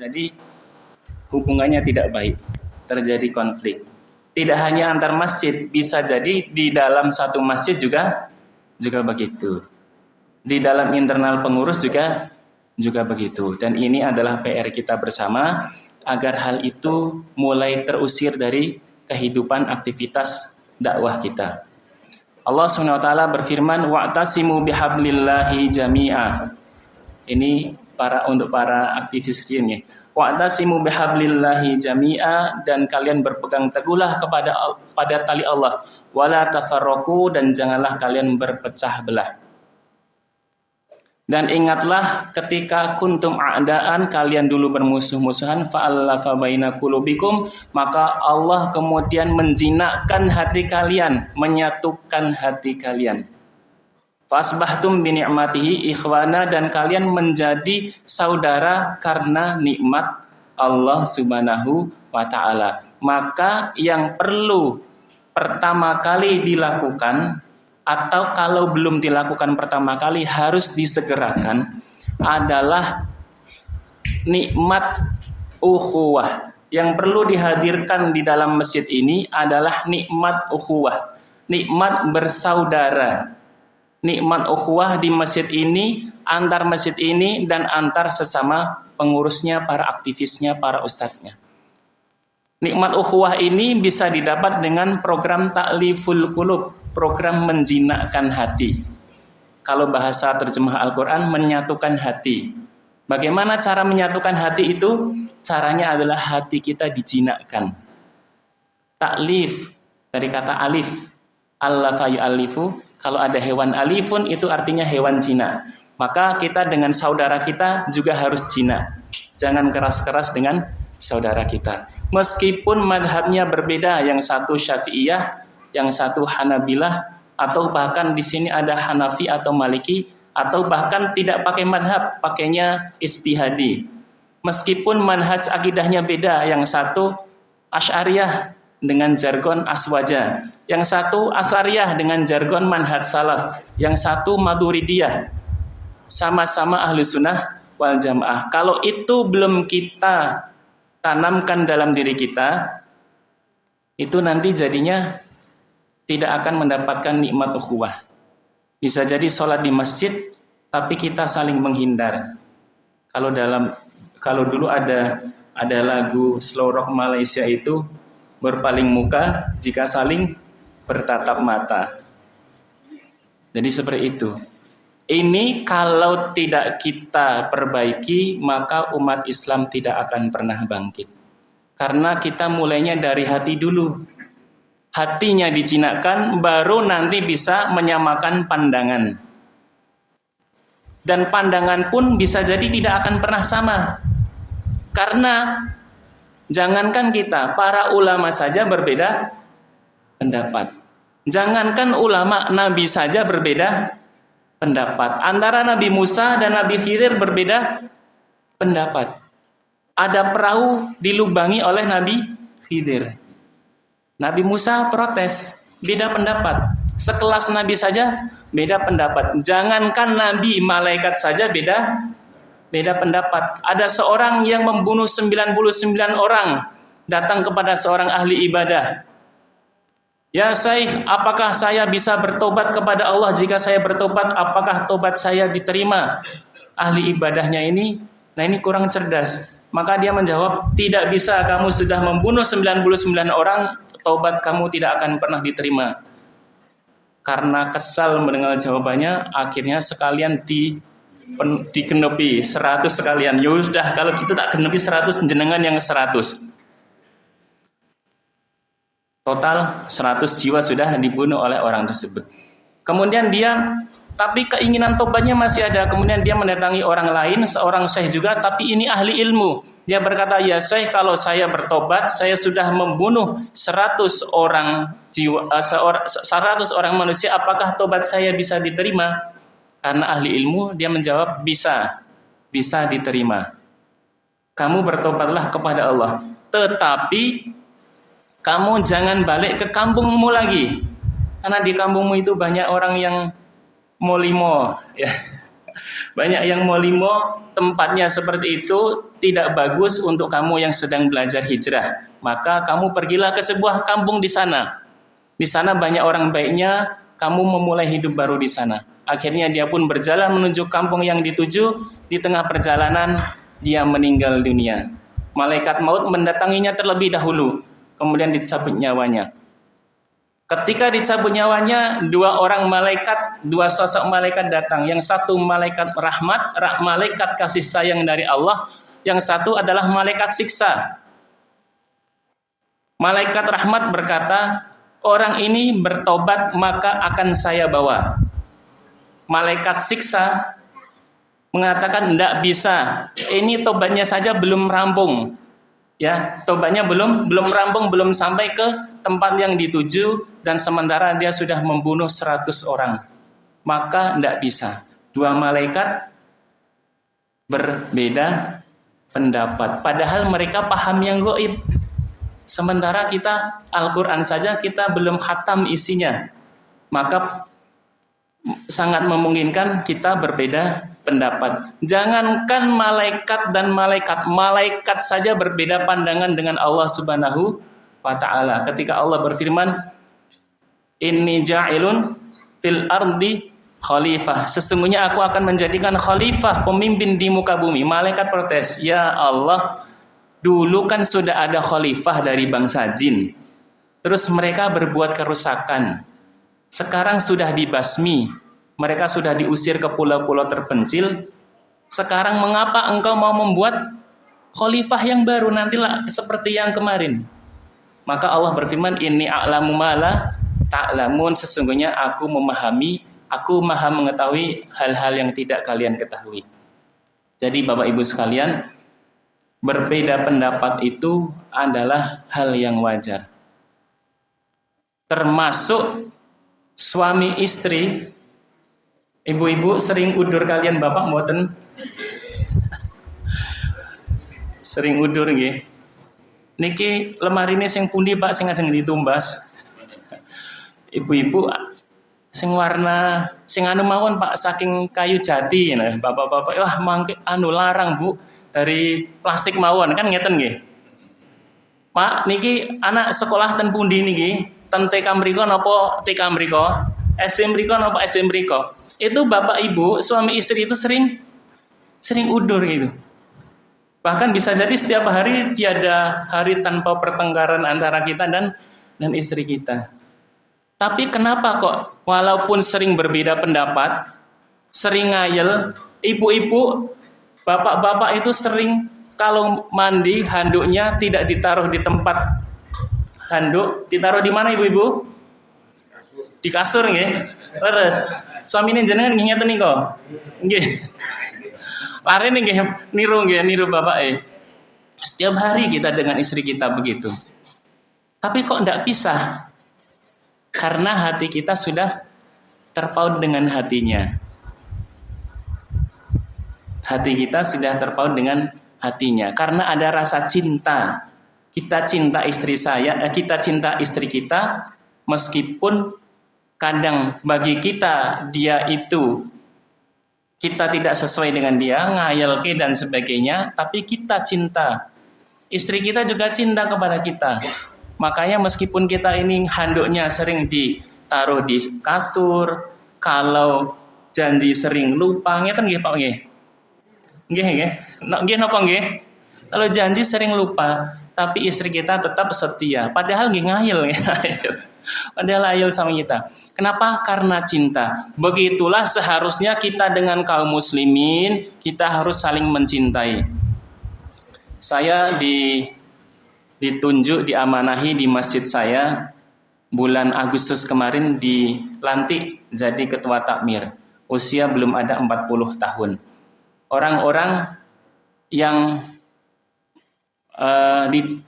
Jadi hubungannya tidak baik, terjadi konflik. Tidak hanya antar masjid, bisa jadi di dalam satu masjid juga begitu. Di dalam internal pengurus juga begitu. Dan ini adalah PR kita bersama agar hal itu mulai terusir dari kehidupan aktivitas dakwah kita. Allah SWT berfirman, wa'tasimu bihablillahi jami'a. Ini untuk para aktivis ini. Wa'tasimu bihablillahi jami'a, dan kalian berpegang teguhlah pada tali Allah. Wala tafarraqu, dan janganlah kalian berpecah belah. Dan ingatlah ketika kuntum a'daan, kalian dulu bermusuh-musuhan, fa'allafa baina qulubikum, maka Allah kemudian menjinakkan hati kalian, menyatukan hati kalian. Fasbahtum bi ni'matihi ikhwana, dan kalian menjadi saudara karena nikmat Allah Subhanahu wa taala. Maka yang perlu pertama kali dilakukan, atau kalau belum dilakukan pertama kali harus disegerakan, adalah nikmat ukhuwah. Yang perlu dihadirkan di dalam masjid ini adalah nikmat ukhuwah, nikmat bersaudara. Nikmat ukhuwah di masjid ini, antar masjid ini, dan antar sesama pengurusnya, para aktivisnya, para ustadznya. Nikmat ukhuwah ini bisa didapat dengan program Ta'liful Qulub, program menjinakkan hati. Kalau bahasa terjemah Al-Quran, menyatukan hati. Bagaimana cara menyatukan hati itu? Caranya adalah hati kita dijinakkan. Ta'lif, dari kata alif. Allafa yu'allifu. Kalau ada hewan alifun, itu artinya hewan jinak. Maka kita dengan saudara kita juga harus jinak. Jangan keras-keras dengan saudara kita. Meskipun madhabnya berbeda, yang satu Syafi'iyah, yang satu Hanabilah, atau bahkan di sini ada Hanafi atau Maliki, atau bahkan tidak pakai madhab, pakainya istihadi. Meskipun manhaj akidahnya beda, yang satu Asy'ariyah dengan jargon Aswaja, yang satu Asariyah dengan jargon manhaj salaf, yang satu Maturidiyah, sama-sama ahlu sunnah wal jamaah. Kalau itu belum kita tanamkan dalam diri kita, itu nanti jadinya tidak akan mendapatkan nikmat ukhuwah. Bisa jadi sholat di masjid, tapi kita saling menghindar. Kalau dulu ada lagu slow rock Malaysia itu, berpaling muka jika saling bertatap mata. Jadi seperti itu. Ini kalau tidak kita perbaiki, maka umat Islam tidak akan pernah bangkit. Karena kita mulainya dari hati dulu. Hatinya dijinakkan, baru nanti bisa menyamakan pandangan. Dan pandangan pun bisa jadi tidak akan pernah sama. Karena jangankan kita, para ulama saja berbeda pendapat. Jangankan ulama, Nabi saja berbeda pendapat. Antara Nabi Musa dan Nabi Khidir berbeda pendapat. Ada perahu dilubangi oleh Nabi Khidir. Nabi Musa protes, beda pendapat. Sekelas Nabi saja beda pendapat. Jangankan Nabi, malaikat saja beda pendapat. Ada seorang yang membunuh 99 orang, datang kepada seorang ahli ibadah. Ya Syekh, apakah saya bisa bertobat kepada Allah? Jika saya bertobat, apakah tobat saya diterima? Ahli ibadahnya ini kurang cerdas. Maka dia menjawab, tidak bisa, kamu sudah membunuh 99 orang, tobat kamu tidak akan pernah diterima. Karena kesal mendengar jawabannya, akhirnya sekalian digenepi 100 sekalian. Ya sudah, kalau kita tak genepi 100, jenengan yang 100. Total 100 jiwa sudah dibunuh oleh orang tersebut. Kemudian tapi keinginan tobatnya masih ada. Kemudian dia mendatangi orang lain, seorang syekh juga, tapi ini ahli ilmu. Dia berkata, ya syekh, kalau saya bertobat, saya sudah membunuh 100 orang jiwa, 100 orang manusia, apakah tobat saya bisa diterima? Karena ahli ilmu, dia menjawab, bisa diterima. Kamu bertobatlah kepada Allah, tetapi kamu jangan balik ke kampungmu lagi, karena di kampungmu itu banyak orang yang molimo, ya. Banyak yang mau limo, tempatnya seperti itu tidak bagus untuk kamu yang sedang belajar hijrah. Maka kamu pergilah ke sebuah kampung di sana. Di sana banyak orang baiknya, kamu memulai hidup baru di sana. Akhirnya dia pun berjalan menuju kampung yang dituju. Di tengah perjalanan dia meninggal dunia. Malaikat maut mendatanginya terlebih dahulu, kemudian dicabut nyawanya. Ketika dicabut nyawanya, dua sosok malaikat datang. Yang satu malaikat rahmat, malaikat kasih sayang dari Allah. Yang satu adalah malaikat siksa. Malaikat rahmat berkata, orang ini bertobat maka akan saya bawa. Malaikat siksa mengatakan tidak bisa. Ini tobatnya saja belum rampung. Ya, tobatnya belum rampung, belum sampai ke tempat yang dituju dan sementara dia sudah membunuh 100 orang. Maka tidak bisa. Dua malaikat berbeda pendapat. Padahal mereka paham yang gaib. Sementara kita Al-Quran saja kita belum khatam isinya. Maka sangat memungkinkan kita berbeda pendapat. Jangankan malaikat dan malaikat saja berbeda pandangan dengan Allah Subhanahu wa ta'ala. Ketika Allah berfirman, inni ja'ilun fil ardi khalifah. Sesungguhnya aku akan menjadikan khalifah, pemimpin di muka bumi. Malaikat protes, ya Allah, dulu kan sudah ada khalifah dari bangsa jin. Terus mereka berbuat kerusakan. Sekarang sudah dibasmi, mereka sudah diusir ke pulau-pulau terpencil. Sekarang mengapa engkau mau membuat khalifah yang baru, nantilah seperti yang kemarin? Maka Allah berfirman, inni a'lamu ma la ta'lamun. Sesungguhnya aku memahami, aku maha mengetahui hal-hal yang tidak kalian ketahui. Jadi Bapak Ibu sekalian, berbeda pendapat itu adalah hal yang wajar. Termasuk suami istri. Ibu-ibu sering udur kalian bapak mboten? Sering udur nggih. Niki lemari ini sing pundi Pak sing ajeng ditumbas? Ibu-ibu sing warna sing anu mawon Pak saking kayu jati nah, bapak-bapak wah mangke anu larang Bu dari plastik mawon kan ngeten nggih. Pak niki anak sekolah ten pundi niki? Ten TK mriko napa TK mriko? SD mriko napa SD mriko? Itu bapak ibu suami istri itu sering udur gitu. Bahkan bisa jadi setiap hari tiada hari tanpa pertengkaran antara kita dan istri kita. Tapi kenapa kok walaupun sering berbeda pendapat, sering ngayel, ibu-ibu, bapak-bapak itu sering kalau mandi handuknya tidak ditaruh di tempat handuk, ditaruh di mana ibu-ibu? Di kasur nggih. Terus suamine jenengan ngingeten niku. Nggih. Lare nggih niru bapak Setiap hari kita dengan istri kita begitu. Tapi kok enggak pisah? Karena hati kita sudah terpaut dengan hatinya. Hati kita sudah terpaut dengan hatinya. Karena ada rasa cinta. Kita cinta istri kita, meskipun kadang bagi kita dia itu kita tidak sesuai dengan dia, ngayal dan sebagainya, tapi kita cinta. Istri kita juga cinta kepada kita. Makanya meskipun kita ini handuknya sering ditaruh di kasur, kalau janji sering lupa, ngeten nggih Pak nggih. Nggih napa nggih? Kalau janji sering lupa, tapi istri kita tetap setia. Padahal nggih ngayal. Padahal ayel sama kita. Kenapa? Karena cinta. Begitulah seharusnya kita dengan kaum muslimin, kita harus saling mencintai. Saya ditunjuk, diamanahi di masjid saya bulan Agustus kemarin dilantik jadi ketua takmir. Usia belum ada 40 tahun. Orang-orang yang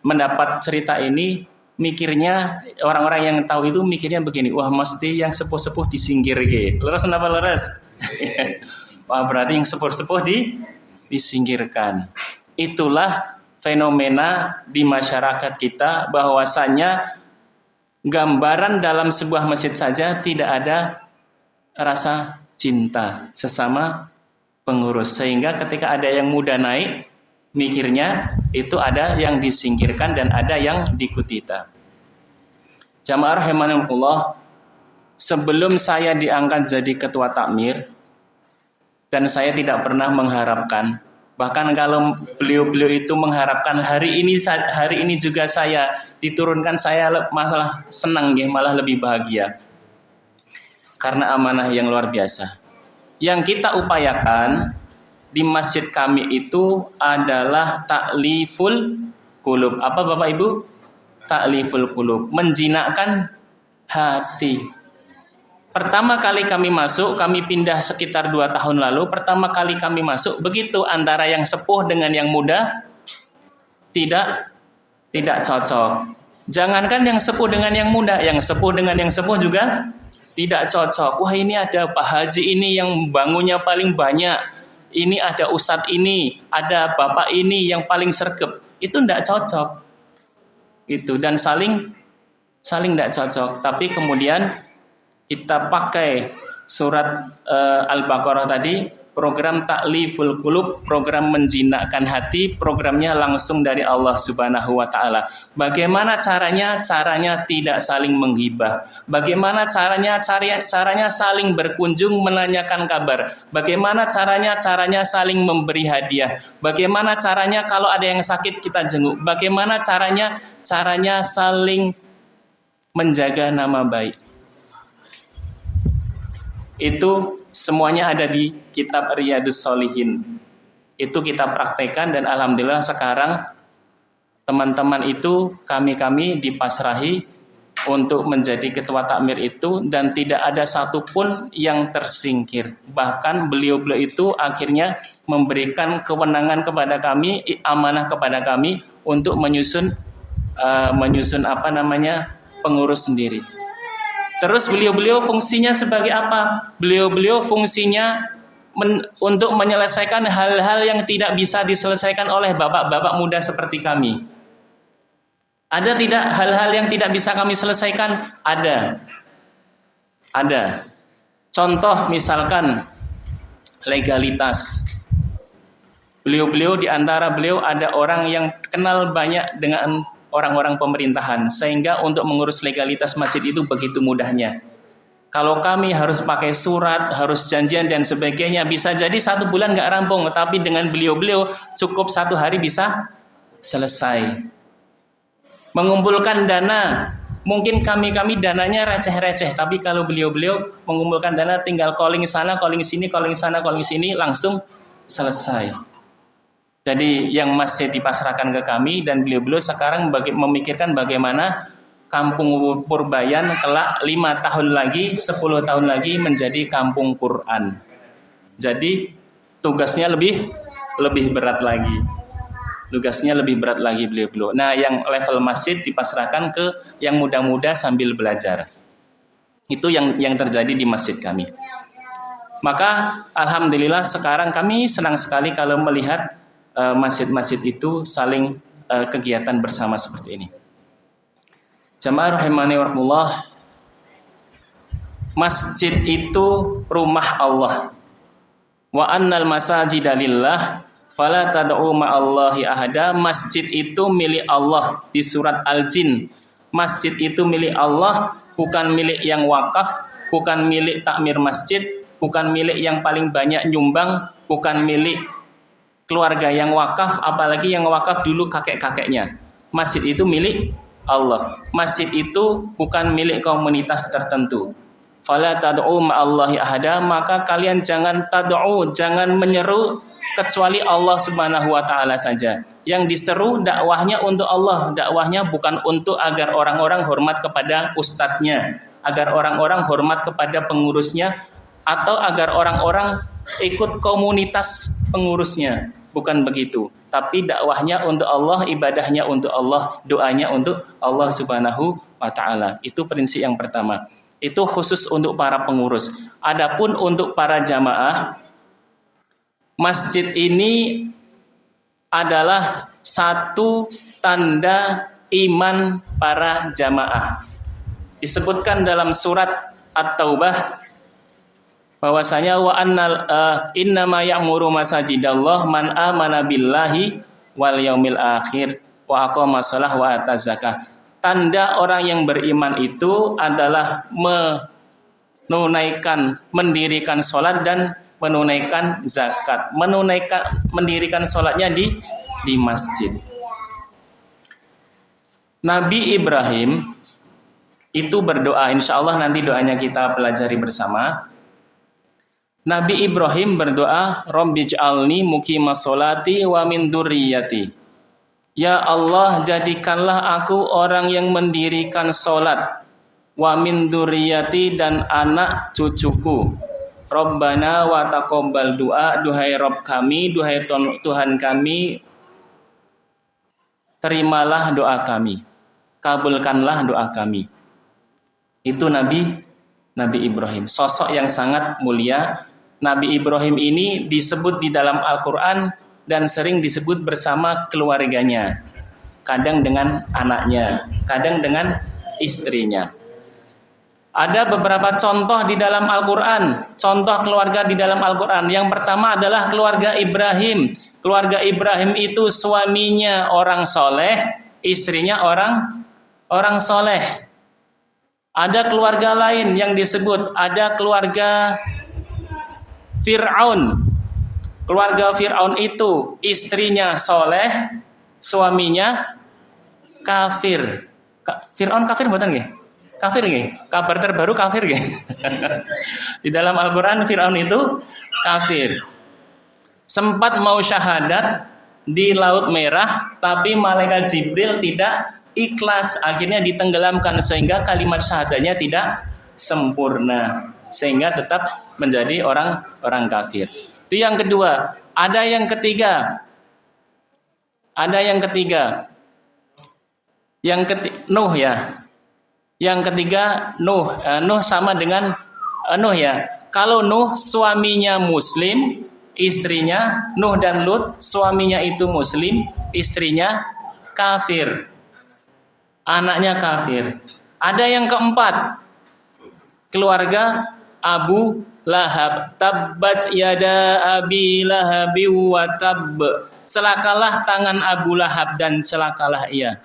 mendapat cerita ini mikirnya, orang-orang yang tahu itu mikirnya begini, wah mesti yang sepuh-sepuh disingkir gitu. Leres kenapa leres? Wah berarti yang sepuh-sepuh disingkirkan. Itulah fenomena di masyarakat kita, bahwasanya gambaran dalam sebuah masjid saja tidak ada rasa cinta sesama pengurus. Sehingga ketika ada yang muda naik, mikirnya itu ada yang disingkirkan dan ada yang dikutita. Jamaah rahimakumullah, sebelum saya diangkat jadi ketua takmir, dan saya tidak pernah mengharapkan, bahkan kalau beliau-beliau itu mengharapkan hari ini juga saya diturunkan, saya masalah senang ya, malah lebih bahagia. Karena amanah yang luar biasa. Yang kita upayakan di masjid kami itu adalah ta'liful qulub. Apa Bapak Ibu? Ta'liful qulub, menjinakkan hati. Pertama kali kami masuk, kami pindah sekitar 2 tahun lalu. Pertama kali kami masuk, begitu antara yang sepuh dengan yang muda tidak cocok. Jangankan yang sepuh dengan yang muda, yang sepuh dengan yang sepuh juga tidak cocok. Wah, ini ada Pak Haji ini yang bangunnya paling banyak. Ini ada ustadz ini, ada bapak ini yang paling sergap. Itu tidak cocok. Itu dan saling tidak cocok. Tapi kemudian kita pakai surat Al-Baqarah tadi, program ta'liful qulub, program menjinakkan hati, programnya langsung dari Allah Subhanahu wa taala. Bagaimana caranya? Caranya tidak saling menghibah. Bagaimana caranya? Caranya saling berkunjung menanyakan kabar. Bagaimana caranya? Caranya saling memberi hadiah. Bagaimana caranya kalau ada yang sakit kita jenguk. Bagaimana caranya? Caranya saling menjaga nama baik. Itu semuanya ada di kitab Riyadhus Shalihin. Itu kita praktekkan dan alhamdulillah sekarang teman-teman itu kami dipasrahi untuk menjadi ketua takmir itu dan tidak ada satupun yang tersingkir. Bahkan beliau-beliau itu akhirnya memberikan kewenangan kepada kami, amanah kepada kami untuk menyusun pengurus sendiri. Terus beliau-beliau fungsinya sebagai apa? Beliau-beliau fungsinya untuk menyelesaikan hal-hal yang tidak bisa diselesaikan oleh bapak-bapak muda seperti kami. Ada tidak hal-hal yang tidak bisa kami selesaikan? Ada. Contoh misalkan legalitas. Beliau-beliau di antara beliau ada orang yang kenal banyak dengan orang-orang pemerintahan, sehingga untuk mengurus legalitas masjid itu begitu mudahnya. Kalau kami harus pakai surat, harus janjian dan sebagainya, bisa jadi 1 bulan nggak rampung, tapi dengan beliau-beliau cukup 1 hari bisa selesai. Mengumpulkan dana, mungkin kami dananya receh-receh, tapi kalau beliau-beliau mengumpulkan dana tinggal calling sana, calling sini, calling sana, calling sini, langsung selesai. Jadi yang masih dipasrahkan ke kami dan beliau-beliau sekarang memikirkan bagaimana kampung Purbayan kelak 5 tahun lagi, 10 tahun lagi menjadi kampung Quran. Jadi tugasnya lebih berat lagi. Tugasnya lebih berat lagi beliau-beliau. Nah, yang level masjid dipasrahkan ke yang muda-muda sambil belajar. Itu yang terjadi di masjid kami. Maka alhamdulillah sekarang kami senang sekali kalau melihat masjid-masjid itu saling kegiatan bersama seperti ini. Jamaah rahimani warahmatullah, masjid itu rumah Allah. Wa annal masajida lillah fala tad'u ma'allahi ahada. Masjid itu milik Allah di surat Al-Jin. Masjid itu milik Allah, bukan milik yang wakaf, bukan milik takmir masjid, bukan milik yang paling banyak nyumbang, bukan milik keluarga yang wakaf, apalagi yang wakaf dulu kakek-kakeknya. Masjid itu milik Allah. Masjid itu bukan milik komunitas tertentu. Fala tad'u ma'allahi ahada, maka kalian jangan tad'u, jangan menyeru kecuali Allah Subhanahu wa taala saja. Yang diseru dakwahnya untuk Allah, dakwahnya bukan untuk agar orang-orang hormat kepada ustadznya, agar orang-orang hormat kepada pengurusnya, atau agar orang-orang ikut komunitas pengurusnya. Bukan begitu. Tapi dakwahnya untuk Allah, ibadahnya untuk Allah, doanya untuk Allah Subhanahu wa taala. Itu prinsip yang pertama. Itu khusus untuk para pengurus. Adapun untuk para jamaah, masjid ini adalah satu tanda iman para jamaah. Disebutkan dalam surat At-Taubah bahwasanya wa annal innama ya'muru masajidallah man amana billahi wal yaumil akhir wa aqama shalah wa ata zakah. Tanda orang yang beriman itu adalah mendirikan salat dan menunaikan zakat. Mendirikan salatnya di masjid. Nabi Ibrahim itu berdoa, insya Allah nanti doanya kita pelajari bersama. Nabi Ibrahim berdoa, Rabbij'alni muqimas sholati wa min dzurriyyati. Ya Allah, jadikanlah aku orang yang mendirikan sholat, wa min dzurriyyati, dan anak cucuku. Rabbana wa taqabbal du'a, duhai Rabb kami, duhai Tuhan kami, terimalah doa kami, kabulkanlah doa kami. Itu Nabi Ibrahim, sosok yang sangat mulia. Nabi Ibrahim ini disebut di dalam Al-Quran dan sering disebut bersama keluarganya, kadang dengan anaknya, kadang dengan istrinya. Ada beberapa contoh di dalam Al-Quran, contoh keluarga di dalam Al-Quran. Yang pertama adalah keluarga Ibrahim. Keluarga Ibrahim itu suaminya orang soleh, istrinya orang soleh. Ada keluarga lain yang disebut, ada keluarga Fir'aun. Keluarga Fir'aun itu istrinya soleh, suaminya kafir. Fir'aun kafir bukan nggih? Kafir nggih? Kabar terbaru kafir nggih? Di dalam Al-Qur'an Fir'aun itu kafir. Sempat mau syahadat di Laut Merah, tapi malaikat Jibril tidak ikhlas, akhirnya ditenggelamkan sehingga kalimat syahadatnya tidak sempurna, sehingga tetap menjadi orang kafir. Itu yang kedua. Ada yang ketiga. Nuh ya. Yang ketiga Nuh. Nuh sama dengan Nuh ya. Kalau Nuh suaminya muslim, istrinya Nuh dan Lut, suaminya itu muslim, istrinya kafir. Anaknya kafir. Ada yang keempat, keluarga Abu Lahab. Tabbat yada abi lahabi wa tabb. Celakalah tangan Abu Lahab dan celakalah ia.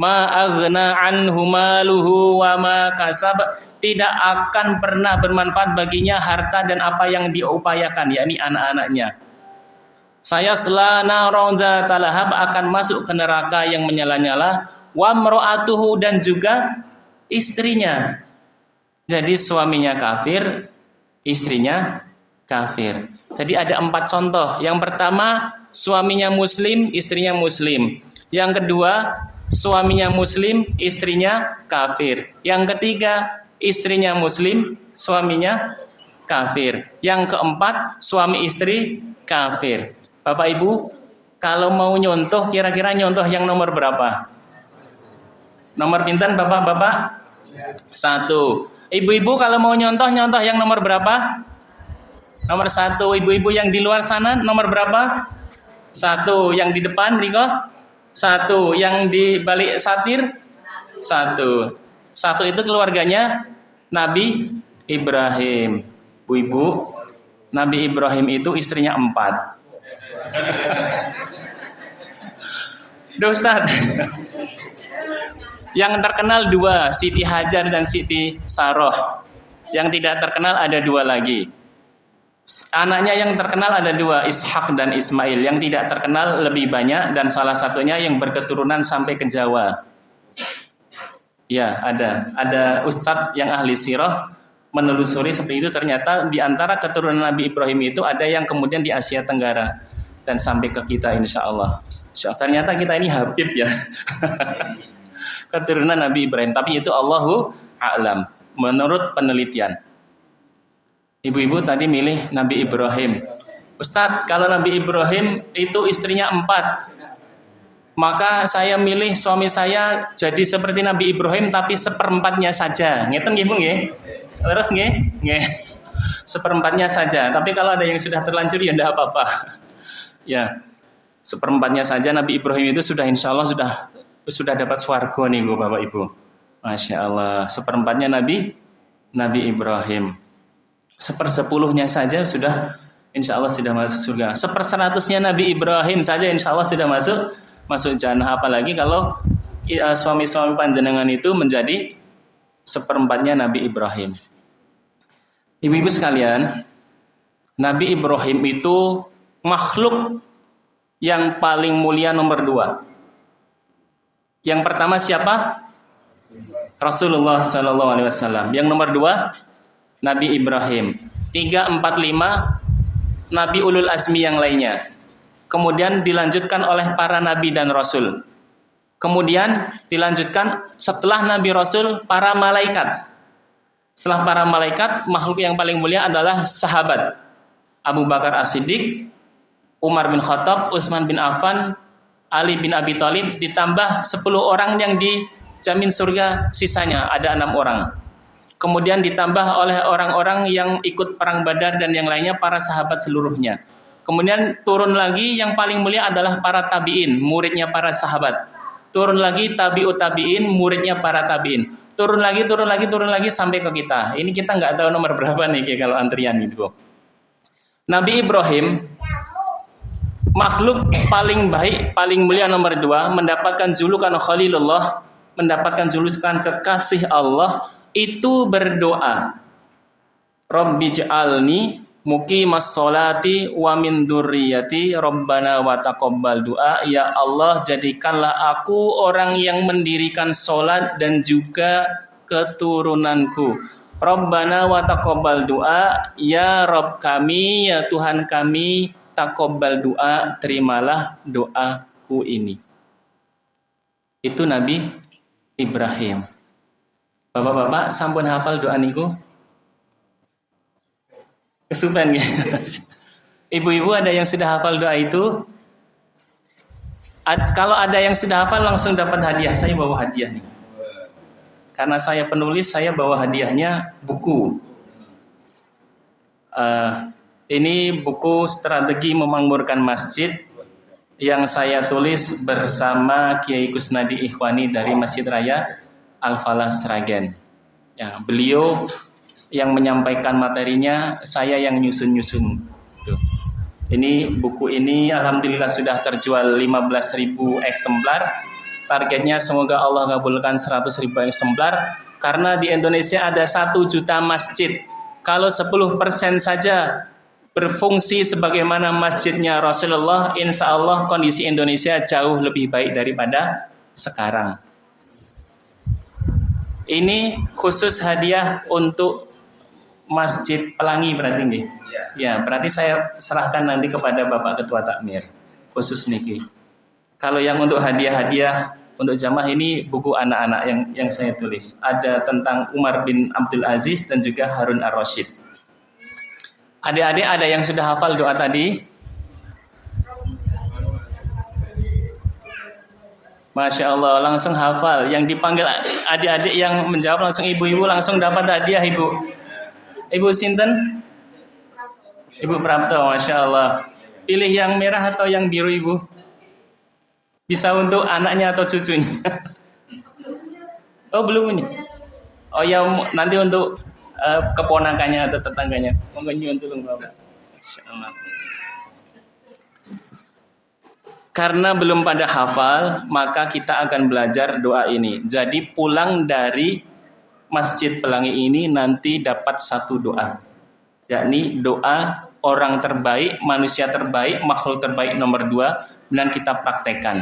Ma aghna anhu maluhu wa ma kasab. Tidak akan pernah bermanfaat baginya harta dan apa yang diupayakan, yakni anak-anaknya. Saya selana ronza talahab, akan masuk ke neraka yang menyala-nyala. Wa mro'atuhu, dan juga istrinya. Jadi suaminya kafir, istrinya kafir. Jadi ada 4 contoh. Yang pertama, suaminya muslim, istrinya muslim. Yang kedua, suaminya muslim, istrinya kafir. Yang ketiga, istrinya muslim, suaminya kafir. Yang keempat, suami istri kafir. Bapak Ibu, kalau mau nyontoh, kira-kira nyontoh yang nomor berapa? Nomor pinten bapak-bapak? 1. Ibu-ibu kalau mau nyontoh yang nomor berapa? Nomor 1. Ibu-ibu yang di luar sana nomor berapa? 1. Yang di depan Riko? 1. Yang di balik satir? 1. 1 itu keluarganya Nabi Ibrahim. Ibu, Nabi Ibrahim itu istrinya 4. Duh Ustaz. Yang terkenal 2, Siti Hajar dan Siti Saroh. Yang tidak terkenal ada 2 lagi. Anaknya yang terkenal ada 2, Ishak dan Ismail. Yang tidak terkenal lebih banyak, dan salah satunya yang berketurunan sampai ke Jawa. Ya, ada Ustadz yang ahli sirah menelusuri seperti itu. Ternyata di antara keturunan Nabi Ibrahim itu ada yang kemudian di Asia Tenggara dan sampai ke kita, insya Allah. Ternyata kita ini Habib ya. Keturunan Nabi Ibrahim, tapi itu Allahu a'lam menurut penelitian. Ibu-ibu tadi milih Nabi Ibrahim. Ustadz, kalau Nabi Ibrahim itu istrinya 4, maka saya milih suami saya jadi seperti Nabi Ibrahim tapi 1/4-nya saja. Ngeten nggih Bu nggih? Terus nggih? Nggih. 1/4-nya saja. Tapi kalau ada yang sudah terlanjur ya enggak apa-apa. Ya. 1/4-nya saja. Nabi Ibrahim itu sudah insya Allah sudah dapat swarga nih Bapak Ibu. Masya Allah. 1/4-nya Nabi Ibrahim. 1/10-nya saja sudah insya Allah sudah masuk surga. 1/100-nya Nabi Ibrahim saja insya Allah sudah masuk jannah. Apalagi kalau suami-suami panjenengan itu menjadi 1/4-nya Nabi Ibrahim. Ibu-ibu sekalian, Nabi Ibrahim itu makhluk yang paling mulia nomor 2. Yang pertama siapa? Rasulullah Sallallahu Alaihi Wasallam. Yang nomor 2 Nabi Ibrahim. 3, 4, 5 Nabi Ulul Azmi yang lainnya. Kemudian dilanjutkan oleh para Nabi dan Rasul. Kemudian dilanjutkan setelah Nabi Rasul para malaikat. Setelah para malaikat, makhluk yang paling mulia adalah sahabat. Abu Bakar As-Siddiq, Umar bin Khattab, Utsman bin Affan, Ali bin Abi Thalib, ditambah 10 orang yang dijamin surga, sisanya ada 6 orang. Kemudian ditambah oleh orang-orang yang ikut perang Badar dan yang lainnya, para sahabat seluruhnya. Kemudian turun lagi yang paling mulia adalah para tabi'in, muridnya para sahabat. Turun lagi tabi'ut tabi'in, muridnya para tabi'in. Turun lagi sampai ke kita. Ini kita nggak tahu nomor berapa nih kalau antrian itu. Nabi Ibrahim, makhluk paling baik, paling mulia nomor 2, mendapatkan julukan Khalilullah, mendapatkan julukan kekasih Allah, itu berdoa, Rabbi ja'alni muqimas sholati wa min dzurriyyati Rabbana wa taqabbal du'a. Ya Allah, jadikanlah aku orang yang mendirikan sholat dan juga keturunanku. Rabbana wa taqabbal du'a, ya Rabb kami, ya Tuhan kami, taqabbal du'a, terimalah doaku ini. Itu Nabi Ibrahim. Bapak-bapak sampun hafal doa niku? Kesupen ya. Ibu-ibu ada yang sudah hafal doa itu? Kalau ada yang sudah hafal langsung dapat hadiah. Saya bawa hadiah nih. Karena saya penulis, saya bawa hadiahnya buku. Ini buku Strategi Memakmurkan Masjid yang saya tulis bersama Kiai Kusnadi Ikhwani dari Masjid Raya Al-Falah Sragen. Ya, beliau yang menyampaikan materinya, saya yang nyusun-nyusun. Tuh. Ini buku ini alhamdulillah sudah terjual 15.000 eksemplar. Targetnya semoga Allah kabulkan 100.000 eksemplar. Karena di Indonesia ada 1 juta masjid. Kalau 10% saja berfungsi sebagaimana masjidnya Rasulullah, insya Allah kondisi Indonesia jauh lebih baik daripada sekarang. Ini khusus hadiah untuk Masjid Pelangi berarti nih. Ya, berarti saya serahkan nanti kepada Bapak Ketua Takmir. Khusus niki. Kalau yang untuk hadiah-hadiah untuk jamaah ini buku anak-anak yang saya tulis. Ada tentang Umar bin Abdul Aziz dan juga Harun Ar-Rasyid. Adik-adik ada yang sudah hafal doa tadi? Masya Allah, langsung hafal. Yang dipanggil adik-adik yang menjawab langsung ibu-ibu langsung dapat hadiah ibu. Ibu Sinten? Ibu Prapto, Masya Allah. Pilih yang merah atau yang biru ibu? Bisa untuk anaknya atau cucunya? Oh belum ini? Oh ya nanti untuk keponakannya atau tetangganya. Monggo nyuwun tulung Bapak. Masya Allah. Karena belum pada hafal, maka kita akan belajar doa ini. Jadi pulang dari Masjid Pelangi ini nanti dapat 1 doa. Yakni doa orang terbaik, manusia terbaik, makhluk terbaik nomor 2. Dan kita praktekkan.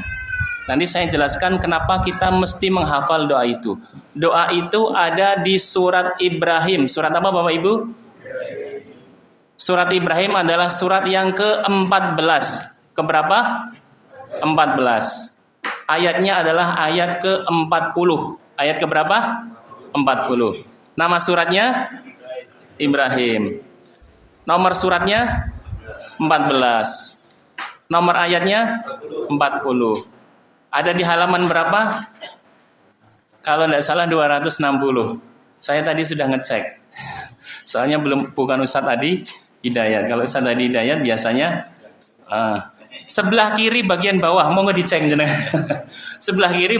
Nanti saya jelaskan kenapa kita mesti menghafal doa itu. Doa itu ada di surat Ibrahim. Surat apa Bapak Ibu? Surat Ibrahim adalah surat yang ke-14. Keberapa? 14. Ayatnya adalah ayat ke-40. Ayat keberapa? 40. Nama suratnya Ibrahim. Nomor suratnya 14. Nomor ayatnya 40. Ada di halaman berapa? Kalau tidak salah 260. Saya tadi sudah ngecek. Soalnya bukan Ustadz Adi Hidayat. Kalau Ustadz Adi Hidayat biasanya sebelah kiri bagian bawah, mau dicek jenengan. Sebelah kiri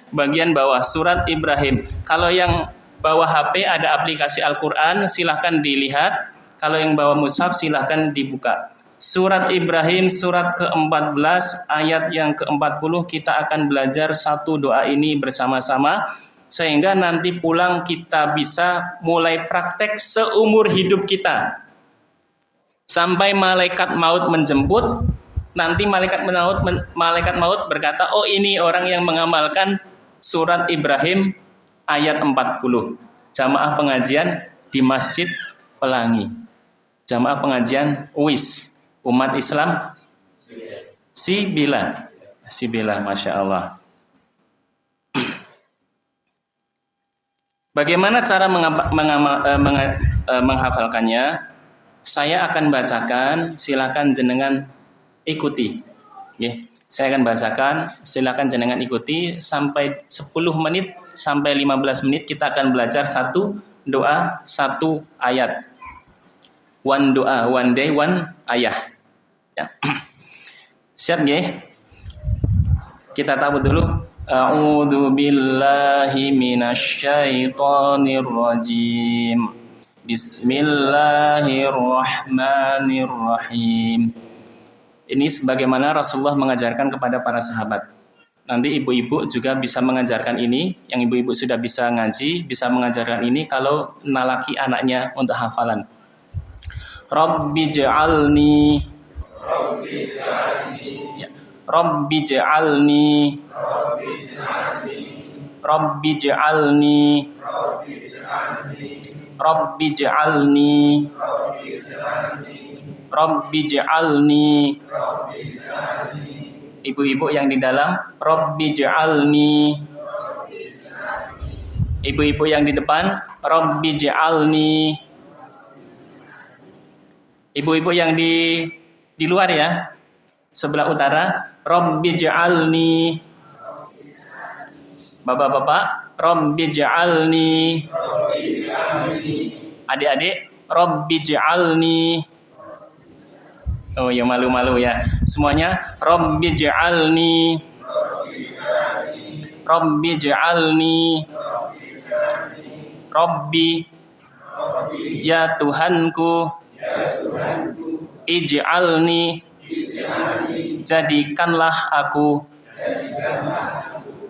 bagian bawah surat Ibrahim. Kalau yang bawa HP ada aplikasi Al-Quran, silahkan dilihat. Kalau yang bawa mushaf silahkan dibuka. Surat Ibrahim surat ke-14 ayat yang ke-40 kita akan belajar satu doa ini bersama-sama. Sehingga nanti pulang kita bisa mulai praktek seumur hidup kita. Sampai malaikat maut menjemput, nanti malaikat maut berkata, oh ini orang yang mengamalkan surat Ibrahim ayat 40. Jamaah pengajian di Masjid Pelangi. Jamaah pengajian UIS, umat Islam Sibila, Masya Allah. Bagaimana cara menghafalkannya? Saya akan bacakan, silakan jenengan ikuti. Saya akan bacakan, silakan jenengan ikuti sampai 10 menit sampai 15 menit kita akan belajar satu doa, satu ayat. One doa, one day, one ayah. Ya. Siap nggih? Kita tahu dulu. A'udzu billahi minasyaitonir rajim. Bismillahirrahmanirrahim. Ini sebagaimana Rasulullah mengajarkan kepada para sahabat. Nanti ibu-ibu juga bisa mengajarkan ini. Yang ibu-ibu sudah bisa ngaji, bisa mengajarkan ini kalau nalaki anaknya untuk hafalan. Rabbi ja'alni ya. Rabbi ja'alni Rabbi ja'alni Rabbi ja'alni Rabbi ja'alni. Ibu-ibu yang di dalam Rabbi ja'alni. Ibu-ibu yang di depan Rabbi ja'alni. Ibu-ibu yang di luar ya, sebelah utara, Rabbi ja'alni. Bapak-bapak, Rabbi ja'alni. Adik-adik, Rabbi ja'alni. Oh ya, malu-malu ya. Semuanya, Rabbi ja'alni. Rabbi ja'alni. Rabbi, ya Tuhanku. Ij'alni, jadikanlah aku.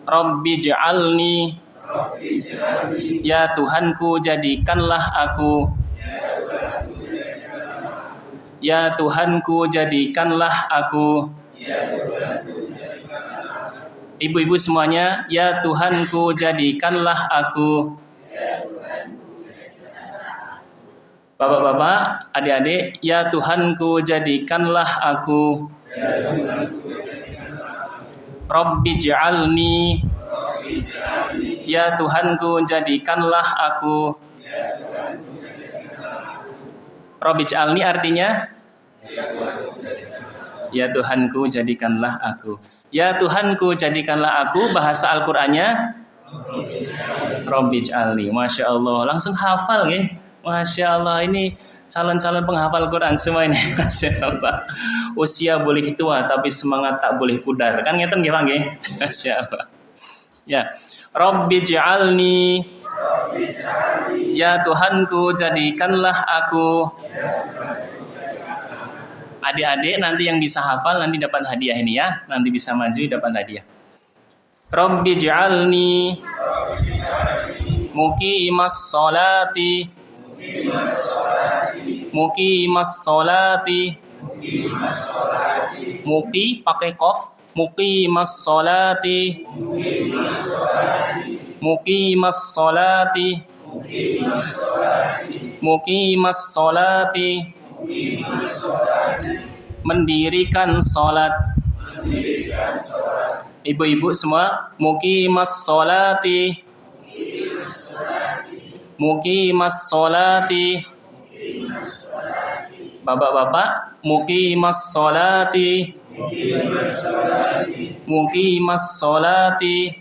Rabbi ja'alni, ya Tuhanku jadikanlah aku. Ya Tuhanku jadikanlah aku. Ibu-ibu semuanya, ya Tuhanku jadikanlah aku. Bapak-bapak, adik-adik, ya Tuhanku jadikanlah aku. Rabbi ja'alni, ya Tuhanku jadikanlah aku. Rabbi ja'alni artinya ya Tuhanku jadikanlah aku. Ya Tuhanku jadikanlah aku, bahasa Al-Qur'annya Rabbi ja'alni. Masya Allah, langsung hafal ya. Masya Allah, ini calon-calon penghafal Quran semua ini. Masya Allah. Usia boleh tua tapi semangat tak boleh pudar. Kan ngeten nggih Pak nggih? Masya Allah. Ya. Rabbi ja'alni. Ya Tuhanku jadikanlah aku. Adik-adik nanti yang bisa hafal nanti dapat hadiah ini ya. Nanti bisa maju dapat hadiah. Rabbi ja'alni muqimas sholati. Muqimas sholati. Muqi pakai qaf. Muqimas sholati. Muqimas sholati. Muqimas sholati. Mendirikan salat. Ibu-ibu semua, muqimas sholati. Muqimas sholati. Bapak-bapak, muqimas sholati. Muqimas sholati.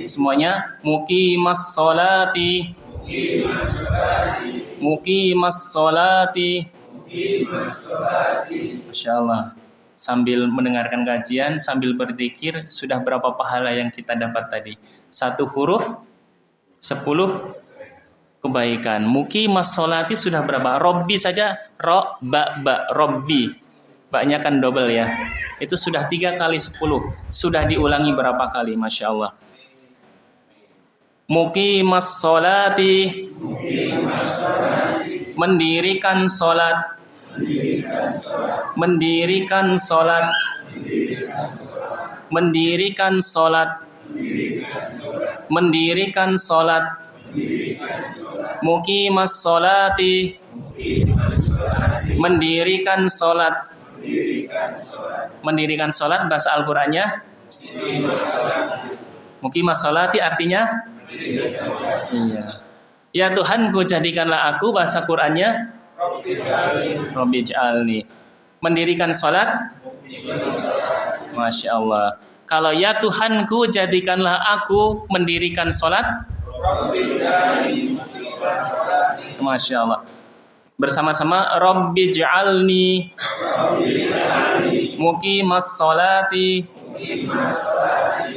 Semuanya, muqimas sholati. Muqimas sholati. Masya Allah. Sambil mendengarkan kajian, sambil berzikir, sudah berapa pahala yang kita dapat tadi? Satu huruf 10 kebaikan. Muqimas sholati sudah berapa? Robbi saja, Robbi. Baknya kan double ya. Itu sudah 3 kali 10. Sudah diulangi berapa kali? Masya Allah. Muqimas sholati. Mendirikan sholat. Mendirikan sholat. Mendirikan sholat. Mendirikan sholat. Muqimas sholati. Mendirikan sholat. Mendirikan sholat bahasa Al-Qur'annya Muqimas sholati artinya iya. Ya Tuhanku jadikanlah aku bahasa Qur'annya Rabbi ij'alni. Mendirikan sholat Masya Allah. Kalau ya Tuhanku jadikanlah aku mendirikan sholat Masya Allah. Bersama-sama Rabbi ij'alni muqimas sholati.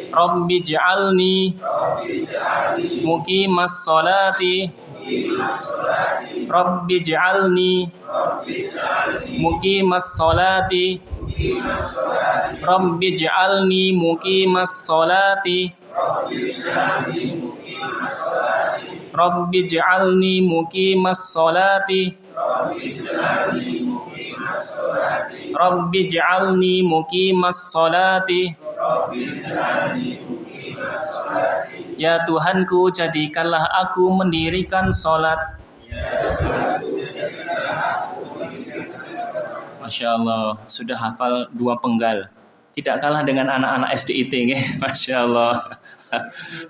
Rabbi ij'alni muqimas sholati. Rabbi ij'alni muqimas sholati. Rabbi ij'alni muqimas sholati. Rabbi ij'alni muqimas sholati. Rabbi ij'alni muqimas sholati. Ya Tuhanku jadikanlah aku mendirikan sholat. Masya Allah, sudah hafal 2 penggal. Tidak kalah dengan anak-anak SDIT nggih. Masya Allah.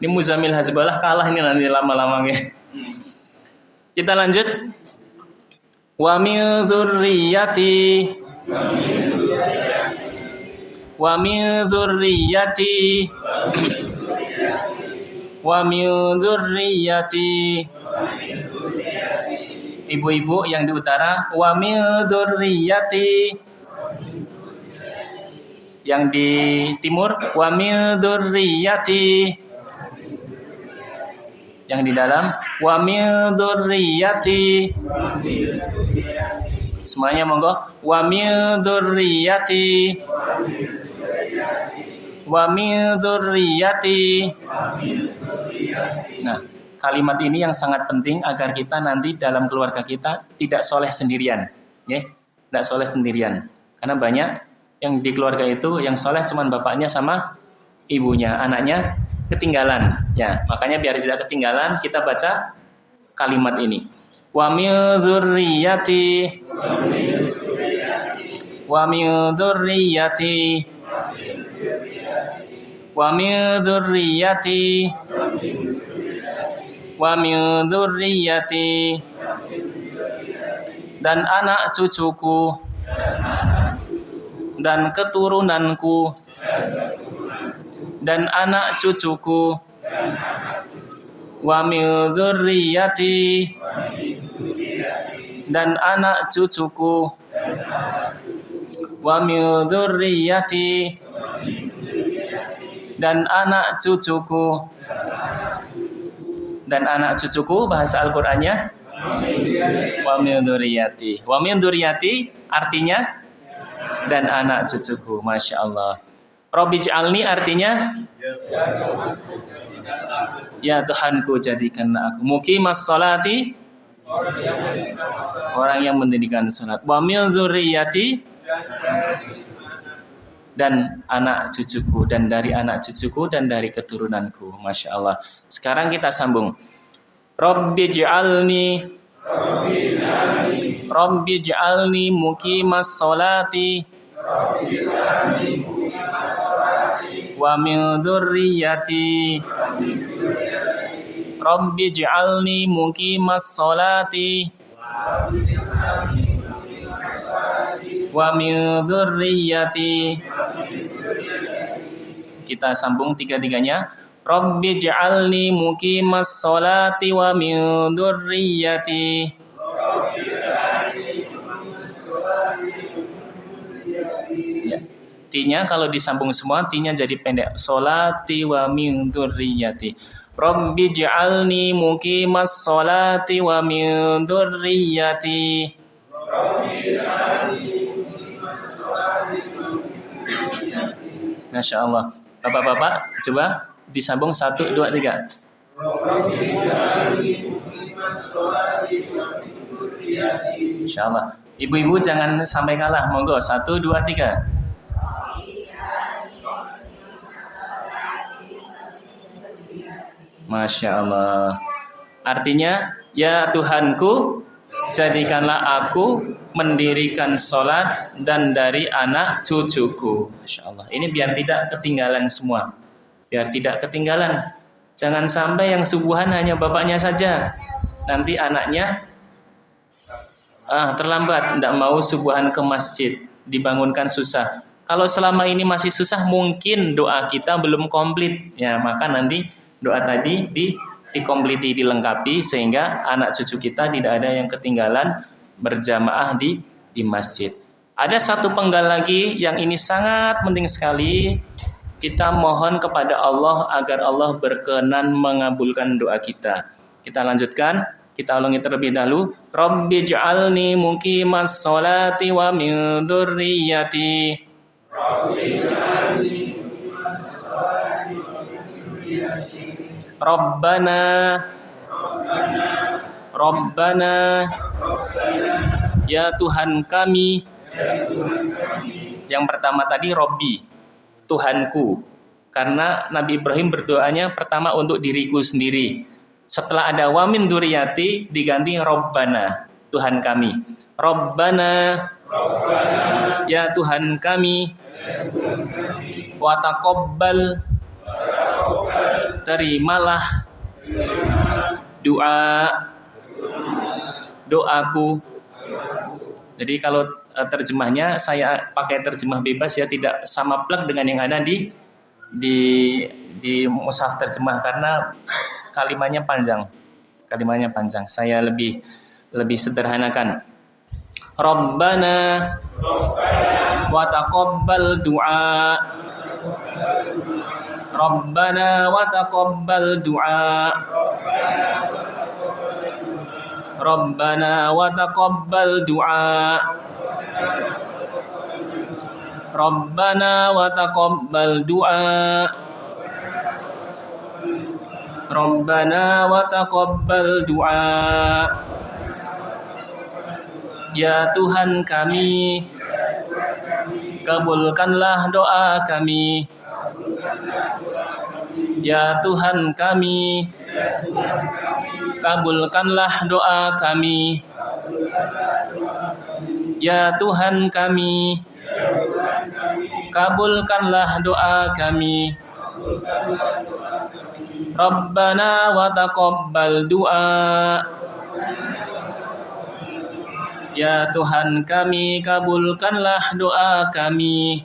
Ini Muzamil Hasbalah kalah ini nanti lama-lama nggih. Kita lanjut. Wa min dzurriyyati. Wa min dzurriyyati. Wa min dzurriyyati. Ibu-ibu yang di utara, wa min dzurriyyati. Yang di timur, wa min dzurriyyati. Yang di dalam, wa min dzurriyyati. Semuanya monggo, wa min dzurriyyati. Wa min dzurriyyati. Nah, kalimat ini yang sangat penting agar kita nanti dalam keluarga kita tidak soleh sendirian, ya, tidak soleh sendirian. Karena banyak yang di keluarga itu yang soleh cuman bapaknya sama ibunya, anaknya ketinggalan. Ya, makanya biar tidak ketinggalan kita baca kalimat ini. Wa min dzurriyyati. Wa min dzurriyyati. Wa min dzurriyyati. Wa min dzurriyyati. Dan anak cucuku dan keturunanku dan anak cucuku. Wa min dzurriyyati. Dan anak cucuku. Wa min dzurriyyati. Dan anak cucuku. Dan anak cucuku bahasa Al-Qur'annya wa min dzurriyyati. Wa min dzurriyyati artinya dan anak cucuku. Masya Allah. Rabbi ij'alni artinya ya Tuhanku jadikanlah aku muqimas sholati, orang yang mendirikan salat. Wa min dzurriyyati, dan anak cucuku, dan dari anak cucuku, dan dari keturunanku. Masya Allah. Sekarang kita sambung. Rabbi ij'alni. Rabbi ij'alni muqimas sholati. Wa min dzurriyyati. Rabbi ij'alni muqimas sholati. Wa min dzurriyyati. Kita sambung tiga-tiganya. Rabbi ij'alni muqimas sholati wa min dzurriyyati. Ya. T-nya kalau disambung semua, T-nya jadi pendek. Sholati wa min dzurriyyati. Rabbi ij'alni muqimas sholati wa min dzurriyyati. Masya Allah. Bapak-bapak, coba disambung 1, 2, 3. Insya Allah. Ibu-ibu jangan sampai kalah. Monggo 1, 2, 3. Masya Allah. Artinya, ya Tuhanku, jadikanlah aku mendirikan sholat dan dari anak cucuku. Masya Allah. Ini biar tidak ketinggalan semua. Biar tidak ketinggalan. Jangan sampai yang subuhan hanya bapaknya saja. Nanti anaknya terlambat, tidak mau subuhan ke masjid, dibangunkan susah. Kalau selama ini masih susah, mungkin doa kita belum komplit. Ya, maka nanti doa tadi dikompliti, dilengkapi sehingga anak cucu kita tidak ada yang ketinggalan berjamaah di masjid. Ada satu penggal lagi yang ini sangat penting sekali. Kita mohon kepada Allah agar Allah berkenan mengabulkan doa kita. Kita lanjutkan, kita ulangi terlebih dahulu. Rabbi ij'alni muqimas sholati wa min dzurriyyati. Rabbana ya Tuhan kami. Yang pertama tadi Robbi, Tuhanku. Karena Nabi Ibrahim berdoanya pertama untuk diriku sendiri. Setelah ada wa min dzurriyyati diganti Rabbana, Tuhan kami. Rabbana ya Tuhan kami. Wa taqabbal, terimalah doaku. Jadi kalau terjemahnya saya pakai terjemah bebas ya, tidak sama plek dengan yang ada di mushaf terjemah karena kalimatnya panjang. Saya lebih sederhanakan. Rabbana wa taqabbal du'a. Rabbana wa taqabbal du'a. Rabbana wa taqabbal du'a. Rabbana wa taqabbal du'a. Rabbana wa taqabbal du'a. Ya Tuhan kami, kabulkanlah doa kami. Ya Tuhan kami, kabulkanlah doa kami. Ya Tuhan kami, kabulkanlah doa kami. Rabbana wa taqabbal du'a. Ya Tuhan kami, kabulkanlah doa kami.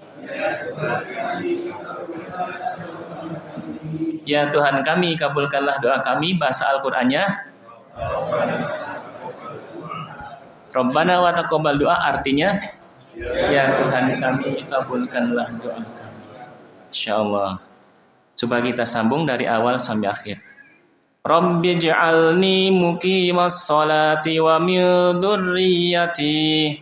Ya Tuhan kami, kabulkanlah doa kami. Bahasa Al-Qur'annya Rabbana wa taqabbal doa, artinya ya Tuhan kami, kabulkanlah doa kami. Insyaallah. Coba kita sambung dari awal sampai akhir. Rabbi ij'alni muqimas sholati wa min dzurriyyati.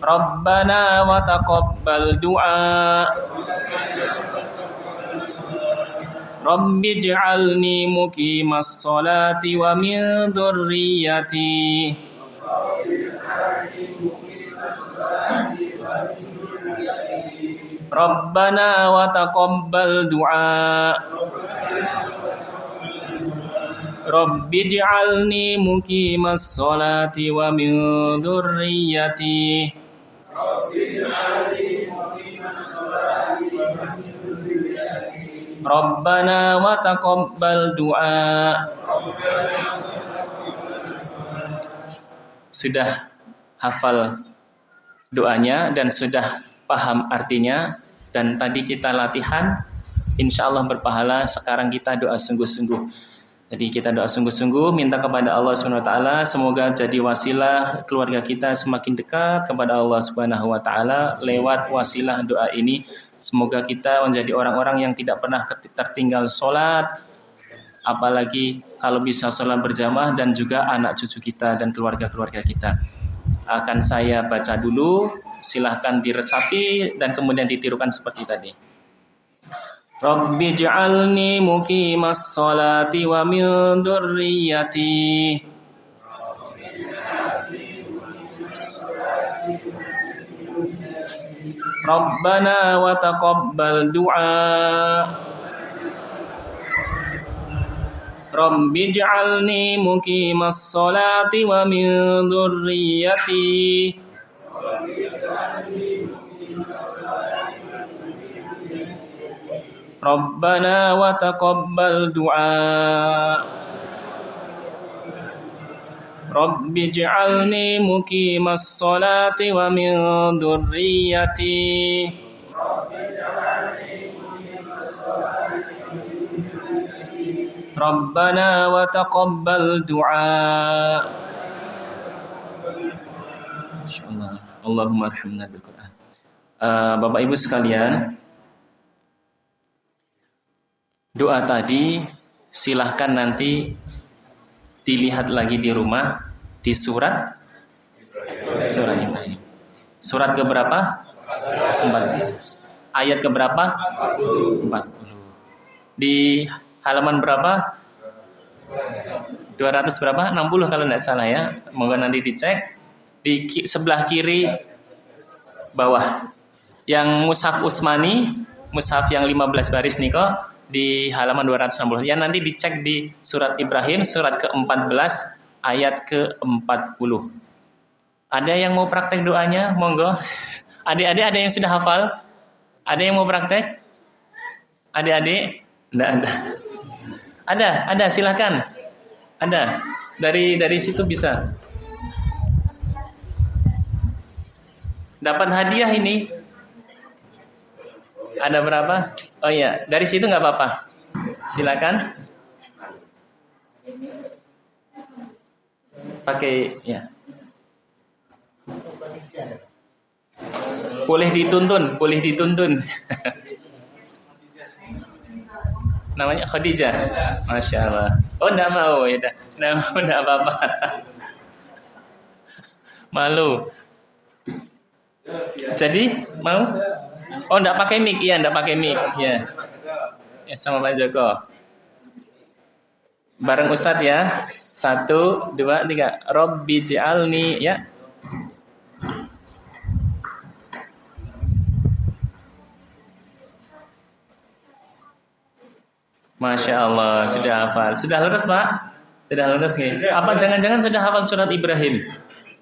Rabbana wa taqabbal du'a. Rabbi ij'alni muqimas sholati wa min dzurriyyati. Rabbana wa taqabbal du'a. Rabbi ij'alni muqimas sholati wa min dzurriyyati. Rabbana wa taqabbal du'a. Sudah hafal doanya dan sudah paham artinya, dan tadi kita latihan, insya Allah berpahala. Sekarang kita doa sungguh-sungguh. Jadi kita doa sungguh-sungguh minta kepada Allah Subhanahu wa taala semoga jadi wasilah keluarga kita semakin dekat kepada Allah Subhanahu wa taala lewat wasilah doa ini. Semoga kita menjadi orang-orang yang tidak pernah tertinggal sholat, apalagi kalau bisa sholat berjamaah, dan juga anak cucu kita dan keluarga-keluarga kita. Akan saya baca dulu, silahkan diresapi dan kemudian ditirukan seperti tadi. Rabbi ij'alni muqimas sholati wa min dzurriyyati. Rabbana wa taqabbal du'a. Rabbi ij'alni muqimas sholati wa min dzurriyyati. Rabbana wa taqabbal du'a. Rabbi ij'alni muqimas sholati wa min dzurriyyati. Rabbana wa taqabbal du'a. Insyaallah. Allahumma arhamna bil Qur'an. Bapak Ibu sekalian, doa tadi silahkan nanti dilihat lagi di rumah di surat Ibrahim. Surat keberapa? 14. Ayat keberapa? 40. Di halaman berapa? 200 berapa? 60 kalau tidak salah ya. Moga nanti dicek. Di sebelah kiri bawah. Yang mushaf Utsmani, mushaf yang 15 baris nih kok, di halaman 260. Ya nanti dicek di surat Ibrahim surat ke-14 ayat ke-40. Ada yang mau praktek doanya? Monggo. Adik-adik ada yang sudah hafal? Ada yang mau praktek? Adik-adik? Enggak ada. Ada, silakan. Ada. Dari situ bisa. Dapat hadiah ini. Ada berapa? Oh iya, dari situ nggak apa-apa. Silakan. Pakai ya. Boleh dituntun. Namanya Khadijah. Masya Allah. Oh, enggak mau ya, enggak apa-apa. Malu. Jadi mau? Oh, enggak pakai mic. Iya, enggak pakai mic. Ya. Ya, sama Pak Joko. Bareng Ustadz ya. 1, 2, 3. Rabbi ij'alni ya. Masya Allah, sudah hafal. Sudah lulus, Pak? Sudah lulus nih. Apa jangan-jangan sudah hafal surat Ibrahim?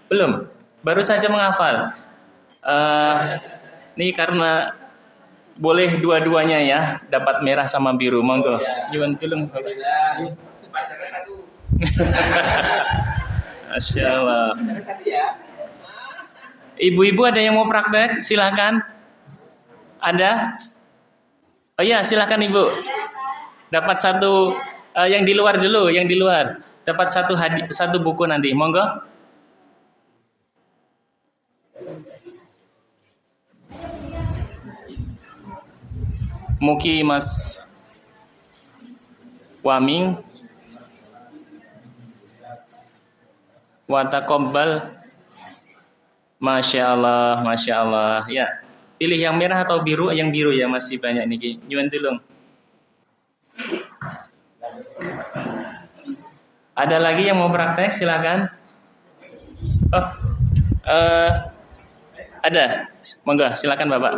Belum. Baru saja menghafal. Ini karena boleh dua-duanya ya, dapat merah sama biru. Monggo. Yuan tulung. Masya Allah. Ibu-ibu ada yang mau praktek? Silakan. Ada? Oh iya, silakan Ibu. Dapat satu yang di luar dulu, yang di luar. Dapat satu buku nanti. Monggo. Muqimas Waming wa taqabbal. Masya Allah. Ya, pilih yang merah atau biru? Yang biru ya, masih banyak nih. Nyuwun tulung. Ada lagi yang mau praktek? Silakan. Oh, ada. Monggo, silakan Bapak.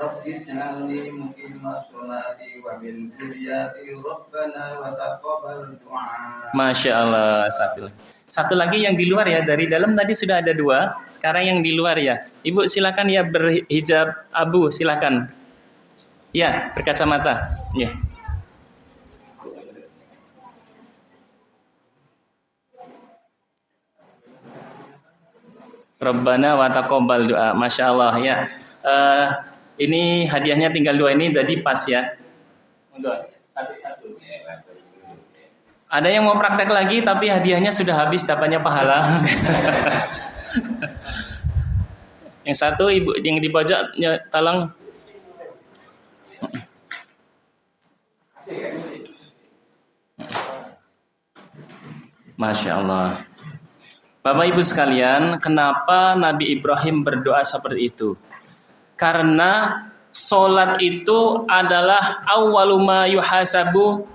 Rabbi ij'alni muqimas sholati wa min dzurriyyati rabbana wa taqabbal du'a. Masya Allah. Satu lagi yang di luar ya. Dari dalam tadi sudah ada 2. Sekarang yang di luar ya. Ibu silakan ya, berhijab abu, silakan. Ya, berkacamata. Ya. Rabbana wa taqabbal du'a. Masya Allah ya. Ini hadiahnya tinggal 2 ini, jadi pas ya. Satu-satu. Ada yang mau praktek lagi tapi hadiahnya sudah habis, dapatnya pahala. Yang satu ibu yang di pojok tolong. Masya Allah. Bapak Ibu sekalian, kenapa Nabi Ibrahim berdoa seperti itu? Karena solat itu adalah awwalu ma yuhasabu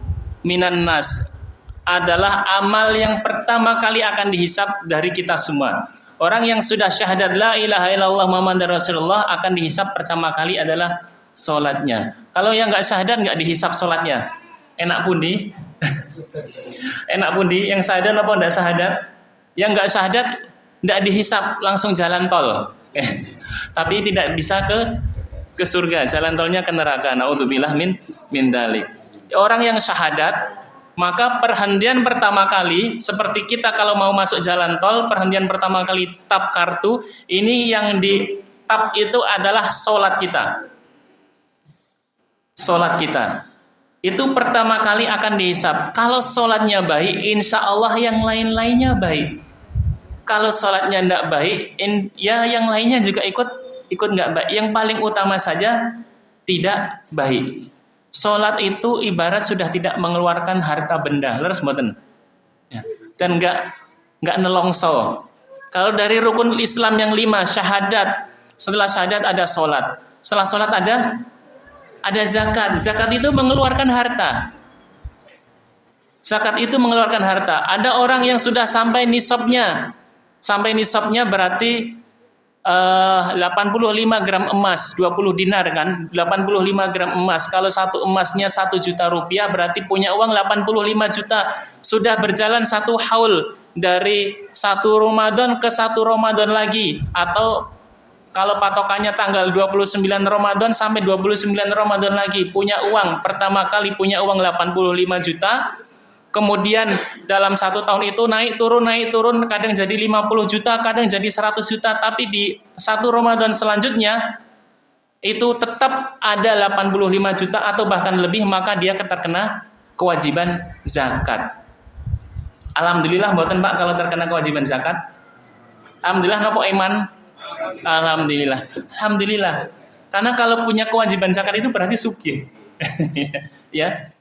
minan nas, adalah amal yang pertama kali akan dihisab dari kita semua. Orang yang sudah syahadat la ilaha illallah Muhammadar Rasulullah akan dihisab pertama kali adalah solatnya. Kalau yang nggak syahadat nggak dihisab solatnya. Enak pundi? Enak pundi? Yang syahadat apa nggak syahadat? Yang nggak syahadat nggak dihisab, langsung jalan tol. Tapi tidak bisa ke surga, jalan tolnya ke neraka. Naudzubillah min dalik. Orang yang syahadat, maka perhentian pertama kali, seperti kita kalau mau masuk jalan tol, perhentian pertama kali tap kartu, ini yang di tap itu adalah solat kita. Solat kita. Itu pertama kali akan dihisab. Kalau solatnya baik, insya Allah yang lain-lainnya baik. Kalau solatnya tidak baik, ya yang lainnya juga ikut nggak baik. Yang paling utama saja tidak baik. Solat itu ibarat sudah tidak mengeluarkan harta benda, leres mboten? Ya. Dan nggak nelongso. Kalau dari rukun Islam yang 5, syahadat. Setelah syahadat ada solat. Setelah solat ada zakat. Zakat itu mengeluarkan harta. Zakat itu mengeluarkan harta. Ada orang yang sudah sampai nisabnya. Sampai nisabnya berarti 85 gram emas, 20 dinar kan, 85 gram emas. Kalau satu emasnya 1 juta rupiah, berarti punya uang 85 juta. Sudah berjalan 1 haul, dari 1 Ramadan ke 1 Ramadan lagi. Atau kalau patokannya tanggal 29 Ramadan sampai 29 Ramadan lagi, punya uang, pertama kali punya uang 85 juta. Kemudian dalam 1 tahun itu naik turun, kadang jadi 50 juta, kadang jadi 100 juta. Tapi di 1 Ramadan selanjutnya, itu tetap ada 85 juta atau bahkan lebih, maka dia terkena kewajiban zakat. Alhamdulillah, mboten Pak kalau terkena kewajiban zakat. Alhamdulillah, nopo iman? Alhamdulillah. Alhamdulillah. Karena kalau punya kewajiban zakat itu berarti sugih. Ya.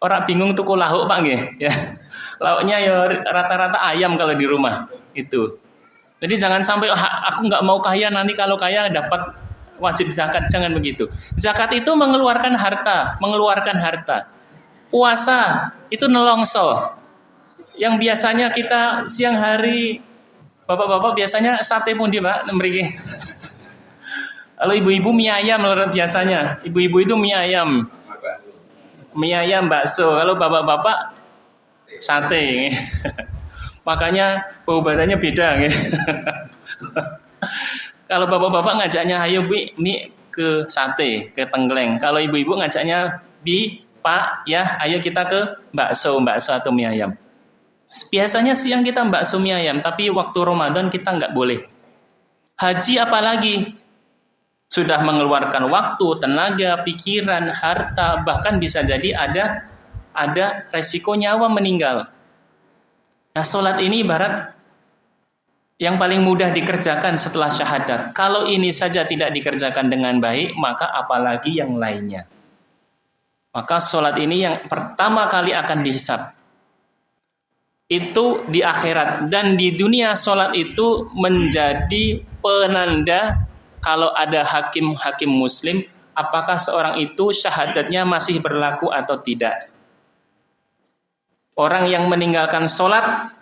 Orang bingung tuku lauk Pak nggih, ya. Lauknya ya rata-rata ayam kalau di rumah itu. Jadi jangan sampai aku nggak mau kaya, nanti kalau kaya dapat wajib zakat, jangan begitu. Zakat itu mengeluarkan harta. Puasa itu nelongso. Yang biasanya kita siang hari, bapak-bapak biasanya sate pundi Pak mriki. Kalau ibu-ibu mie ayam biasanya. Ibu-ibu itu mie ayam, bakso. Kalau bapak-bapak sate. Makanya pengobatan beda. Kalau bapak-bapak ngajaknya ayo mie ke sate, ke tengkleng. Kalau ibu-ibu ngajaknya Pak ya, ayo kita ke bakso atau mie ayam. Biasanya siang kita bakso mie ayam, tapi waktu Ramadan kita nggak boleh. Haji apalagi, sudah mengeluarkan waktu, tenaga, pikiran, harta, bahkan bisa jadi ada resiko nyawa meninggal. Nah, sholat ini ibarat yang paling mudah dikerjakan setelah syahadat. Kalau ini saja tidak dikerjakan dengan baik, maka apalagi yang lainnya. Maka sholat ini yang pertama kali akan dihisab. Itu di akhirat. Dan di dunia sholat itu menjadi penanda kalau ada hakim muslim, apakah seorang itu syahadatnya masih berlaku atau tidak. Orang yang meninggalkan sholat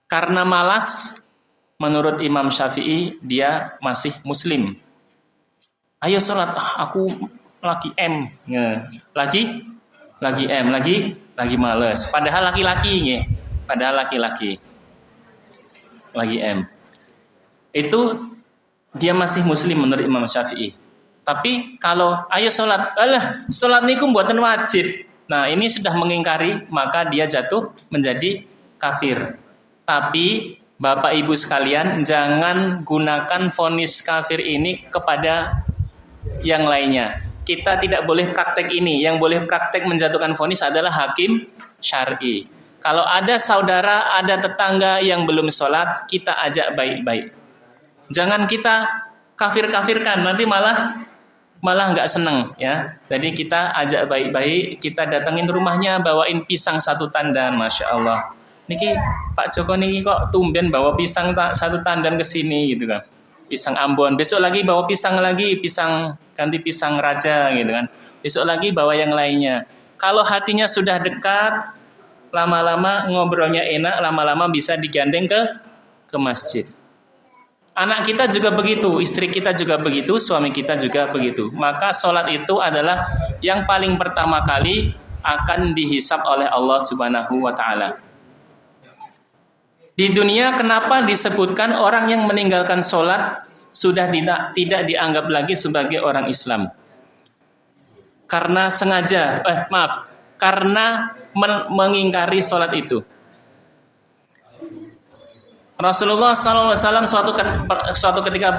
karena malas, menurut Imam Syafi'i, dia masih muslim. Ayo sholat, aku lagi M. Lagi M, lagi males. Padahal laki-laki. Lagi M. Itu dia masih muslim menurut Imam Syafi'i. Tapi kalau ayo sholat, sholat niku mboten wajib. Nah, ini sudah mengingkari, maka dia jatuh menjadi kafir. Tapi Bapak Ibu sekalian, jangan gunakan vonis kafir ini kepada yang lainnya. kita tidak boleh praktek ini. Yang boleh praktek menjatuhkan vonis adalah hakim syar'i. Kalau ada saudara, ada tetangga yang belum sholat, kita ajak baik-baik. Jangan kita kafir-kafirkan, nanti malah nggak seneng ya. Jadi kita ajak baik-baik, kita datangin rumahnya, bawain pisang 1 tandan, masya Allah. Niki Pak Joko niki kok tumben bawa pisang 1 tandan ke sini gitu kan. Pisang Ambon, besok lagi bawa pisang lagi, ganti pisang raja gitu kan. Besok lagi bawa yang lainnya. Kalau hatinya sudah dekat, lama-lama ngobrolnya enak, lama-lama bisa digandeng ke masjid. Anak kita juga begitu, istri kita juga begitu, suami kita juga begitu. Maka sholat itu adalah yang paling pertama kali akan dihisab oleh Allah Subhanahu wa ta'ala. Di dunia kenapa disebutkan orang yang meninggalkan sholat sudah tidak dianggap lagi sebagai orang Islam? Karena karena mengingkari sholat itu. Rasulullah SAW suatu ketika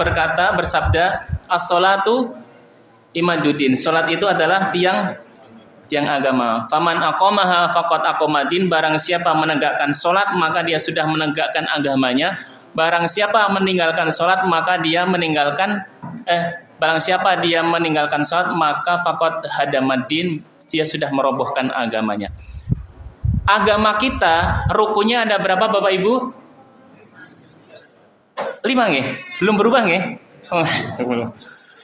bersabda, as-sholatu imaduddin. Sholat itu adalah tiang agama. Faman aqamaha faqad aqamadin. Barang siapa menegakkan sholat maka dia sudah menegakkan agamanya. Barang siapa meninggalkan sholat maka dia meninggalkan sholat maka faqad hadamaddin. Dia sudah merobohkan agamanya. Agama kita rukunnya ada berapa Bapak Ibu? 5 nggih? Belum berubah nggih? Oh,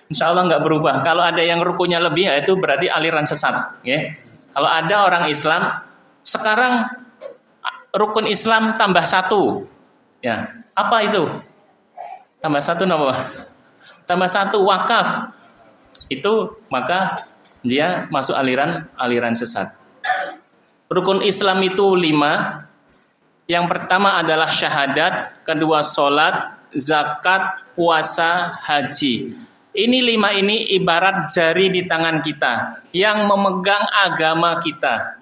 insya Allah nggak berubah. Kalau ada yang rukunnya lebih, ya itu berarti aliran sesat. Ya. Kalau ada orang Islam, sekarang rukun Islam tambah 1. Ya, apa itu? Tambah 1 apa? Tambah 1 wakaf. Itu maka dia masuk aliran sesat. Rukun Islam itu 5. Yang pertama adalah syahadat, kedua sholat, zakat, puasa, haji. Ini 5 ini ibarat jari di tangan kita yang memegang agama kita.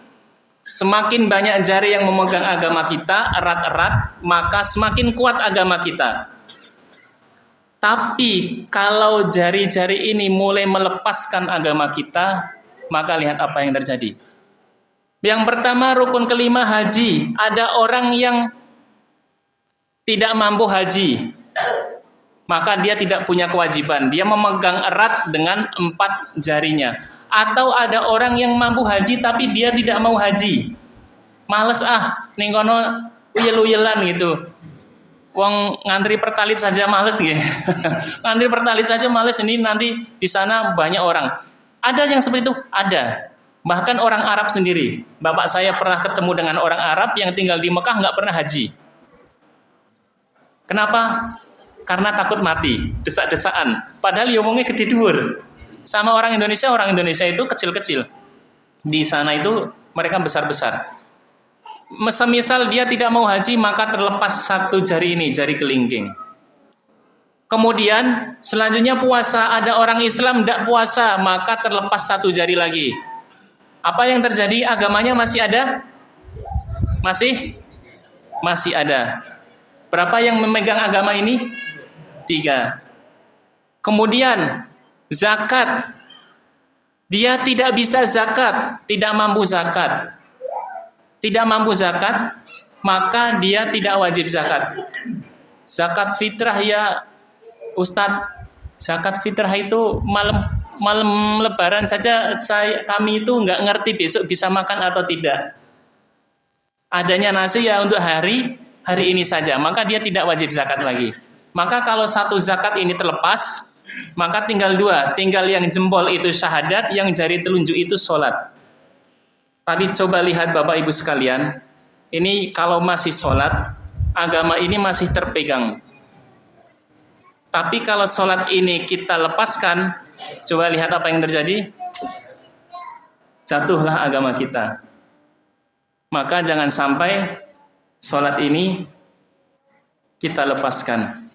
Semakin banyak jari yang memegang agama kita erat-erat, maka semakin kuat agama kita. Tapi kalau jari-jari ini mulai melepaskan agama kita, maka lihat apa yang terjadi. Yang pertama rukun kelima haji. Ada orang yang tidak mampu haji, maka dia tidak punya kewajiban. Dia memegang erat dengan 4 jarinya. Atau ada orang yang mampu haji tapi dia tidak mau haji. Males ning kono uyel-uyelan gitu. Wong ngantri pertalit saja males gitu. Ngantri pertalit saja males, ini nanti di sana banyak orang. Ada yang seperti itu? Ada. Bahkan orang Arab sendiri. Bapak saya pernah ketemu dengan orang Arab yang tinggal di Mekah nggak pernah haji. Kenapa? Karena takut mati, desak-desaan. Padahal ngomongnya gede dhuwur. Sama orang Indonesia itu kecil-kecil. Di sana itu mereka besar-besar. Semisal dia tidak mau haji, maka terlepas 1 jari ini, jari kelingking. Kemudian selanjutnya puasa. Ada orang Islam tidak puasa, maka terlepas 1 jari lagi. Apa yang terjadi? Agamanya masih ada? Masih ada. Berapa yang memegang agama ini? 3. Kemudian zakat. Dia tidak bisa zakat, tidak mampu zakat. Tidak mampu zakat, maka dia tidak wajib zakat. Zakat fitrah ya Ustadz, zakat fitrah itu malam lebaran saja kami itu nggak ngerti besok bisa makan atau tidak. Adanya nasi ya untuk hari ini saja, maka dia tidak wajib zakat lagi. Maka kalau 1 zakat ini terlepas, maka tinggal 2. Tinggal yang jempol itu syahadat, yang jari telunjuk itu sholat. Tapi coba lihat Bapak Ibu sekalian, ini kalau masih sholat, agama ini masih terpegang. Tapi kalau sholat ini kita lepaskan, coba lihat apa yang terjadi. Jatuhlah agama kita. Maka jangan sampai sholat ini kita lepaskan.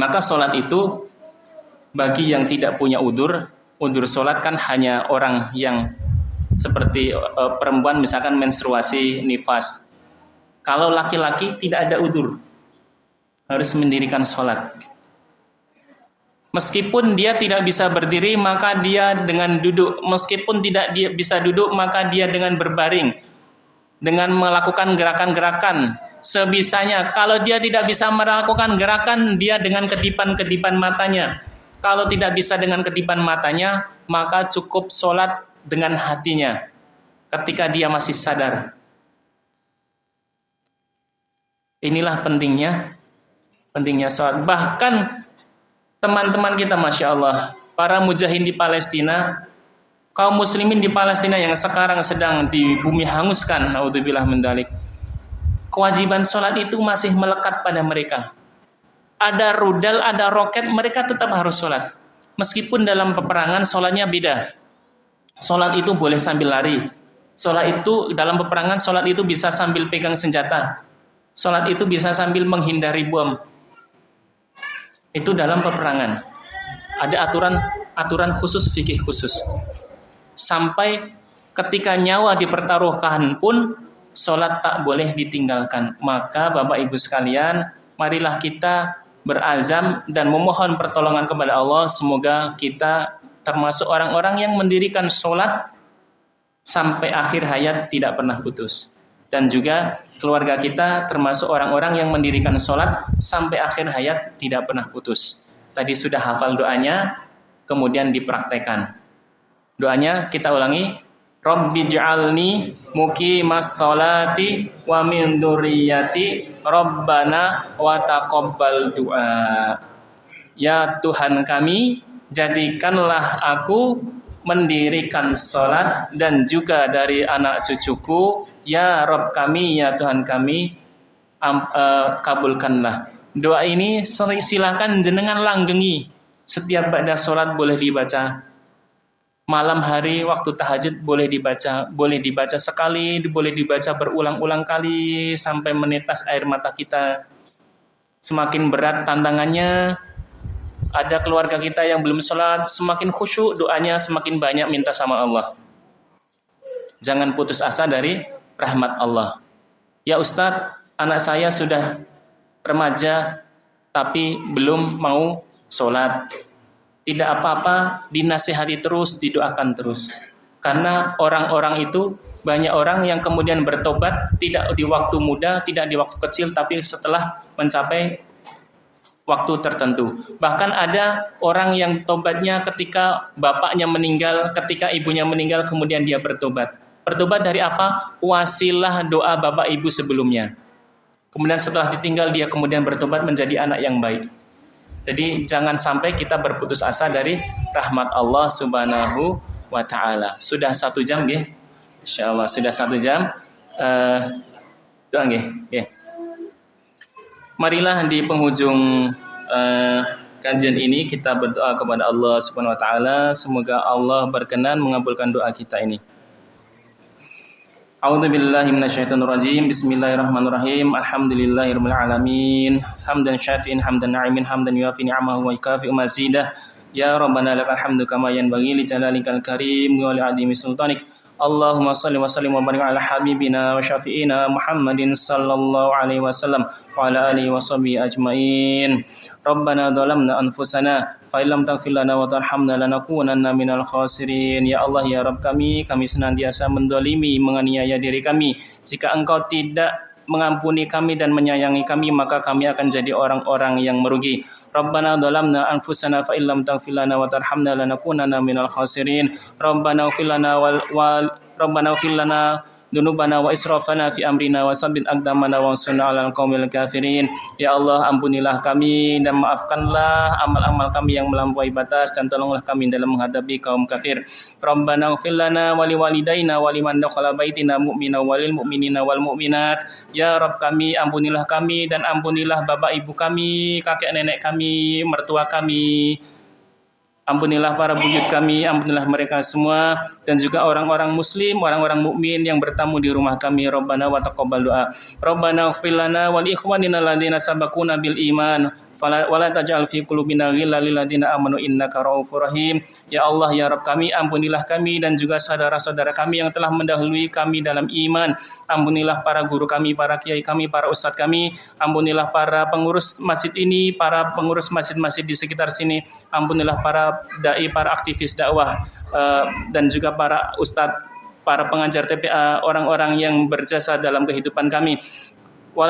Maka sholat itu bagi yang tidak punya udur sholat kan hanya orang yang seperti perempuan misalkan menstruasi nifas. Kalau laki-laki tidak ada udur, harus mendirikan sholat. Meskipun dia tidak bisa berdiri, maka dia dengan duduk. Meskipun tidak dia bisa duduk, maka dia dengan berbaring. Dengan melakukan gerakan-gerakan sebisanya. Kalau dia tidak bisa melakukan gerakan, dia dengan kedipan-kedipan matanya. Kalau tidak bisa dengan kedipan matanya, maka cukup sholat dengan hatinya ketika dia masih sadar. Inilah pentingnya sholat. Bahkan teman-teman kita, Masya Allah, para mujahidin di Palestina, kaum muslimin di Palestina yang sekarang sedang di bumi hanguskan, naudzubillah min dzalik, kewajiban sholat itu masih melekat pada mereka. Ada rudal, ada roket, mereka tetap harus sholat. Meskipun dalam peperangan sholatnya beda. Sholat itu boleh sambil lari. Sholat itu dalam peperangan, sholat itu bisa sambil pegang senjata. Sholat itu bisa sambil menghindari bom. Itu dalam peperangan. Ada aturan khusus, fikih khusus. Sampai ketika nyawa dipertaruhkan pun sholat tak boleh ditinggalkan. Maka Bapak Ibu sekalian, marilah kita berazam dan memohon pertolongan kepada Allah. Semoga kita termasuk orang-orang yang mendirikan sholat sampai akhir hayat tidak pernah putus. Dan juga keluarga kita termasuk orang-orang yang mendirikan sholat sampai akhir hayat tidak pernah putus. Tadi sudah hafal doanya, kemudian dipraktekkan. Doanya kita ulangi. Rabbi ja'alni muqimas sholati wa min dzurriyyati Rabbana wa taqabbal du'a. Ya Tuhan kami, jadikanlah aku mendirikan sholat dan juga dari anak cucuku. Ya Rabb kami, ya Tuhan kami, kabulkanlah. Doa ini silakan jenengan langgengi. Setiap ba'da sholat boleh dibaca. Malam hari waktu tahajud boleh dibaca sekali, boleh dibaca berulang-ulang kali sampai menetes air mata kita. Semakin berat tantangannya, ada keluarga kita yang belum sholat, semakin khusyuk doanya, semakin banyak minta sama Allah. Jangan putus asa dari rahmat Allah. Ya Ustadz, anak saya sudah remaja tapi belum mau sholat. Tidak apa-apa, dinasihati terus, didoakan terus. Karena orang-orang itu, banyak orang yang kemudian bertobat tidak di waktu muda, tidak di waktu kecil, tapi setelah mencapai waktu tertentu. Bahkan ada orang yang tobatnya ketika bapaknya meninggal, ketika ibunya meninggal, kemudian dia bertobat. Bertobat dari apa? Wasilah doa bapak ibu sebelumnya. Kemudian setelah ditinggal, dia kemudian bertobat menjadi anak yang baik. Jadi jangan sampai kita berputus asa dari rahmat Allah Subhanahu wa ta'ala. Sudah 1 jam ya? Insyaallah sudah 1 jam. Doang ya. Marilah di penghujung kajian ini kita berdoa kepada Allah Subhanahu wa ta'ala. Semoga Allah berkenan mengabulkan doa kita ini. A'udzu billahi minasyaitonir rajim. Bismillahirrahmanirrahim. Alhamdulillahirabbil alamin. Hamdan syafi'in hamdan na'imin hamdan yuafi ni'amahu wa yukafi'u mazidah. Ya Rabbana lakal hamdu kama yanbaghi li jalalikal karim wa li 'azimi sultanik. Allahumma shalli wa sallim wa barik ala habibina wa syafi'ina Muhammadin sallallahu alaihi wasallam wa ala alihi wa sahbihi ajmain. Rabbana dhalamna anfusana fa illam taghfir lana wa tarhamna lanakunanna minal khasirin. Ya Allah ya Rabb kami senantiasa mendolimi, menganiaya diri kami. Jika Engkau tidak mengampuni kami dan menyayangi kami, maka kami akan jadi orang-orang yang merugi. Rabbana dhalamna anfusana fa illam taghfir lana wa tarhamna lanakunanna minal khasirin. Rabbana ighfir lana Rabbana ighfir lana dunubana wa israfana fi amrina wa sabbit aqdamana wa ansurna 'alal qaumil kafirin. Ya Allah, ampunilah kami dan maafkanlah amal-amal kami yang melampaui batas dan tolonglah kami dalam menghadapi kaum kafir. Rabbana ighfir lana wa liwalidayna wa liman dakhala baitina mu'mina wa lil mu'minina wal mu'minat. Ya Rabb kami, ampunilah kami dan ampunilah bapak ibu kami, kakek nenek kami, mertua kami, Ampunilah para buyut kami, ampunilah mereka semua, dan juga orang-orang muslim, orang-orang mukmin yang bertamu di rumah kami. Rabbana wa taqabbal du'a. Rabbana ighfir lana wa li ikhwanina alladziina sabaquna bil iman wa la taj'al fi qulubina ghillan lil ladzina amanu innaka ra'ufur rahim. Ya Allah, ya Rabb kami, ampunilah kami dan juga saudara-saudara kami yang telah mendahului kami dalam iman. Ampunilah para guru kami, para kiai kami, para ustadz kami. Ampunilah para pengurus masjid ini, para pengurus masjid-masjid di sekitar sini. Ampunilah para dai, para aktivis dakwah, dan juga para ustadz, para pengajar TPA, orang-orang yang berjasa dalam kehidupan kami.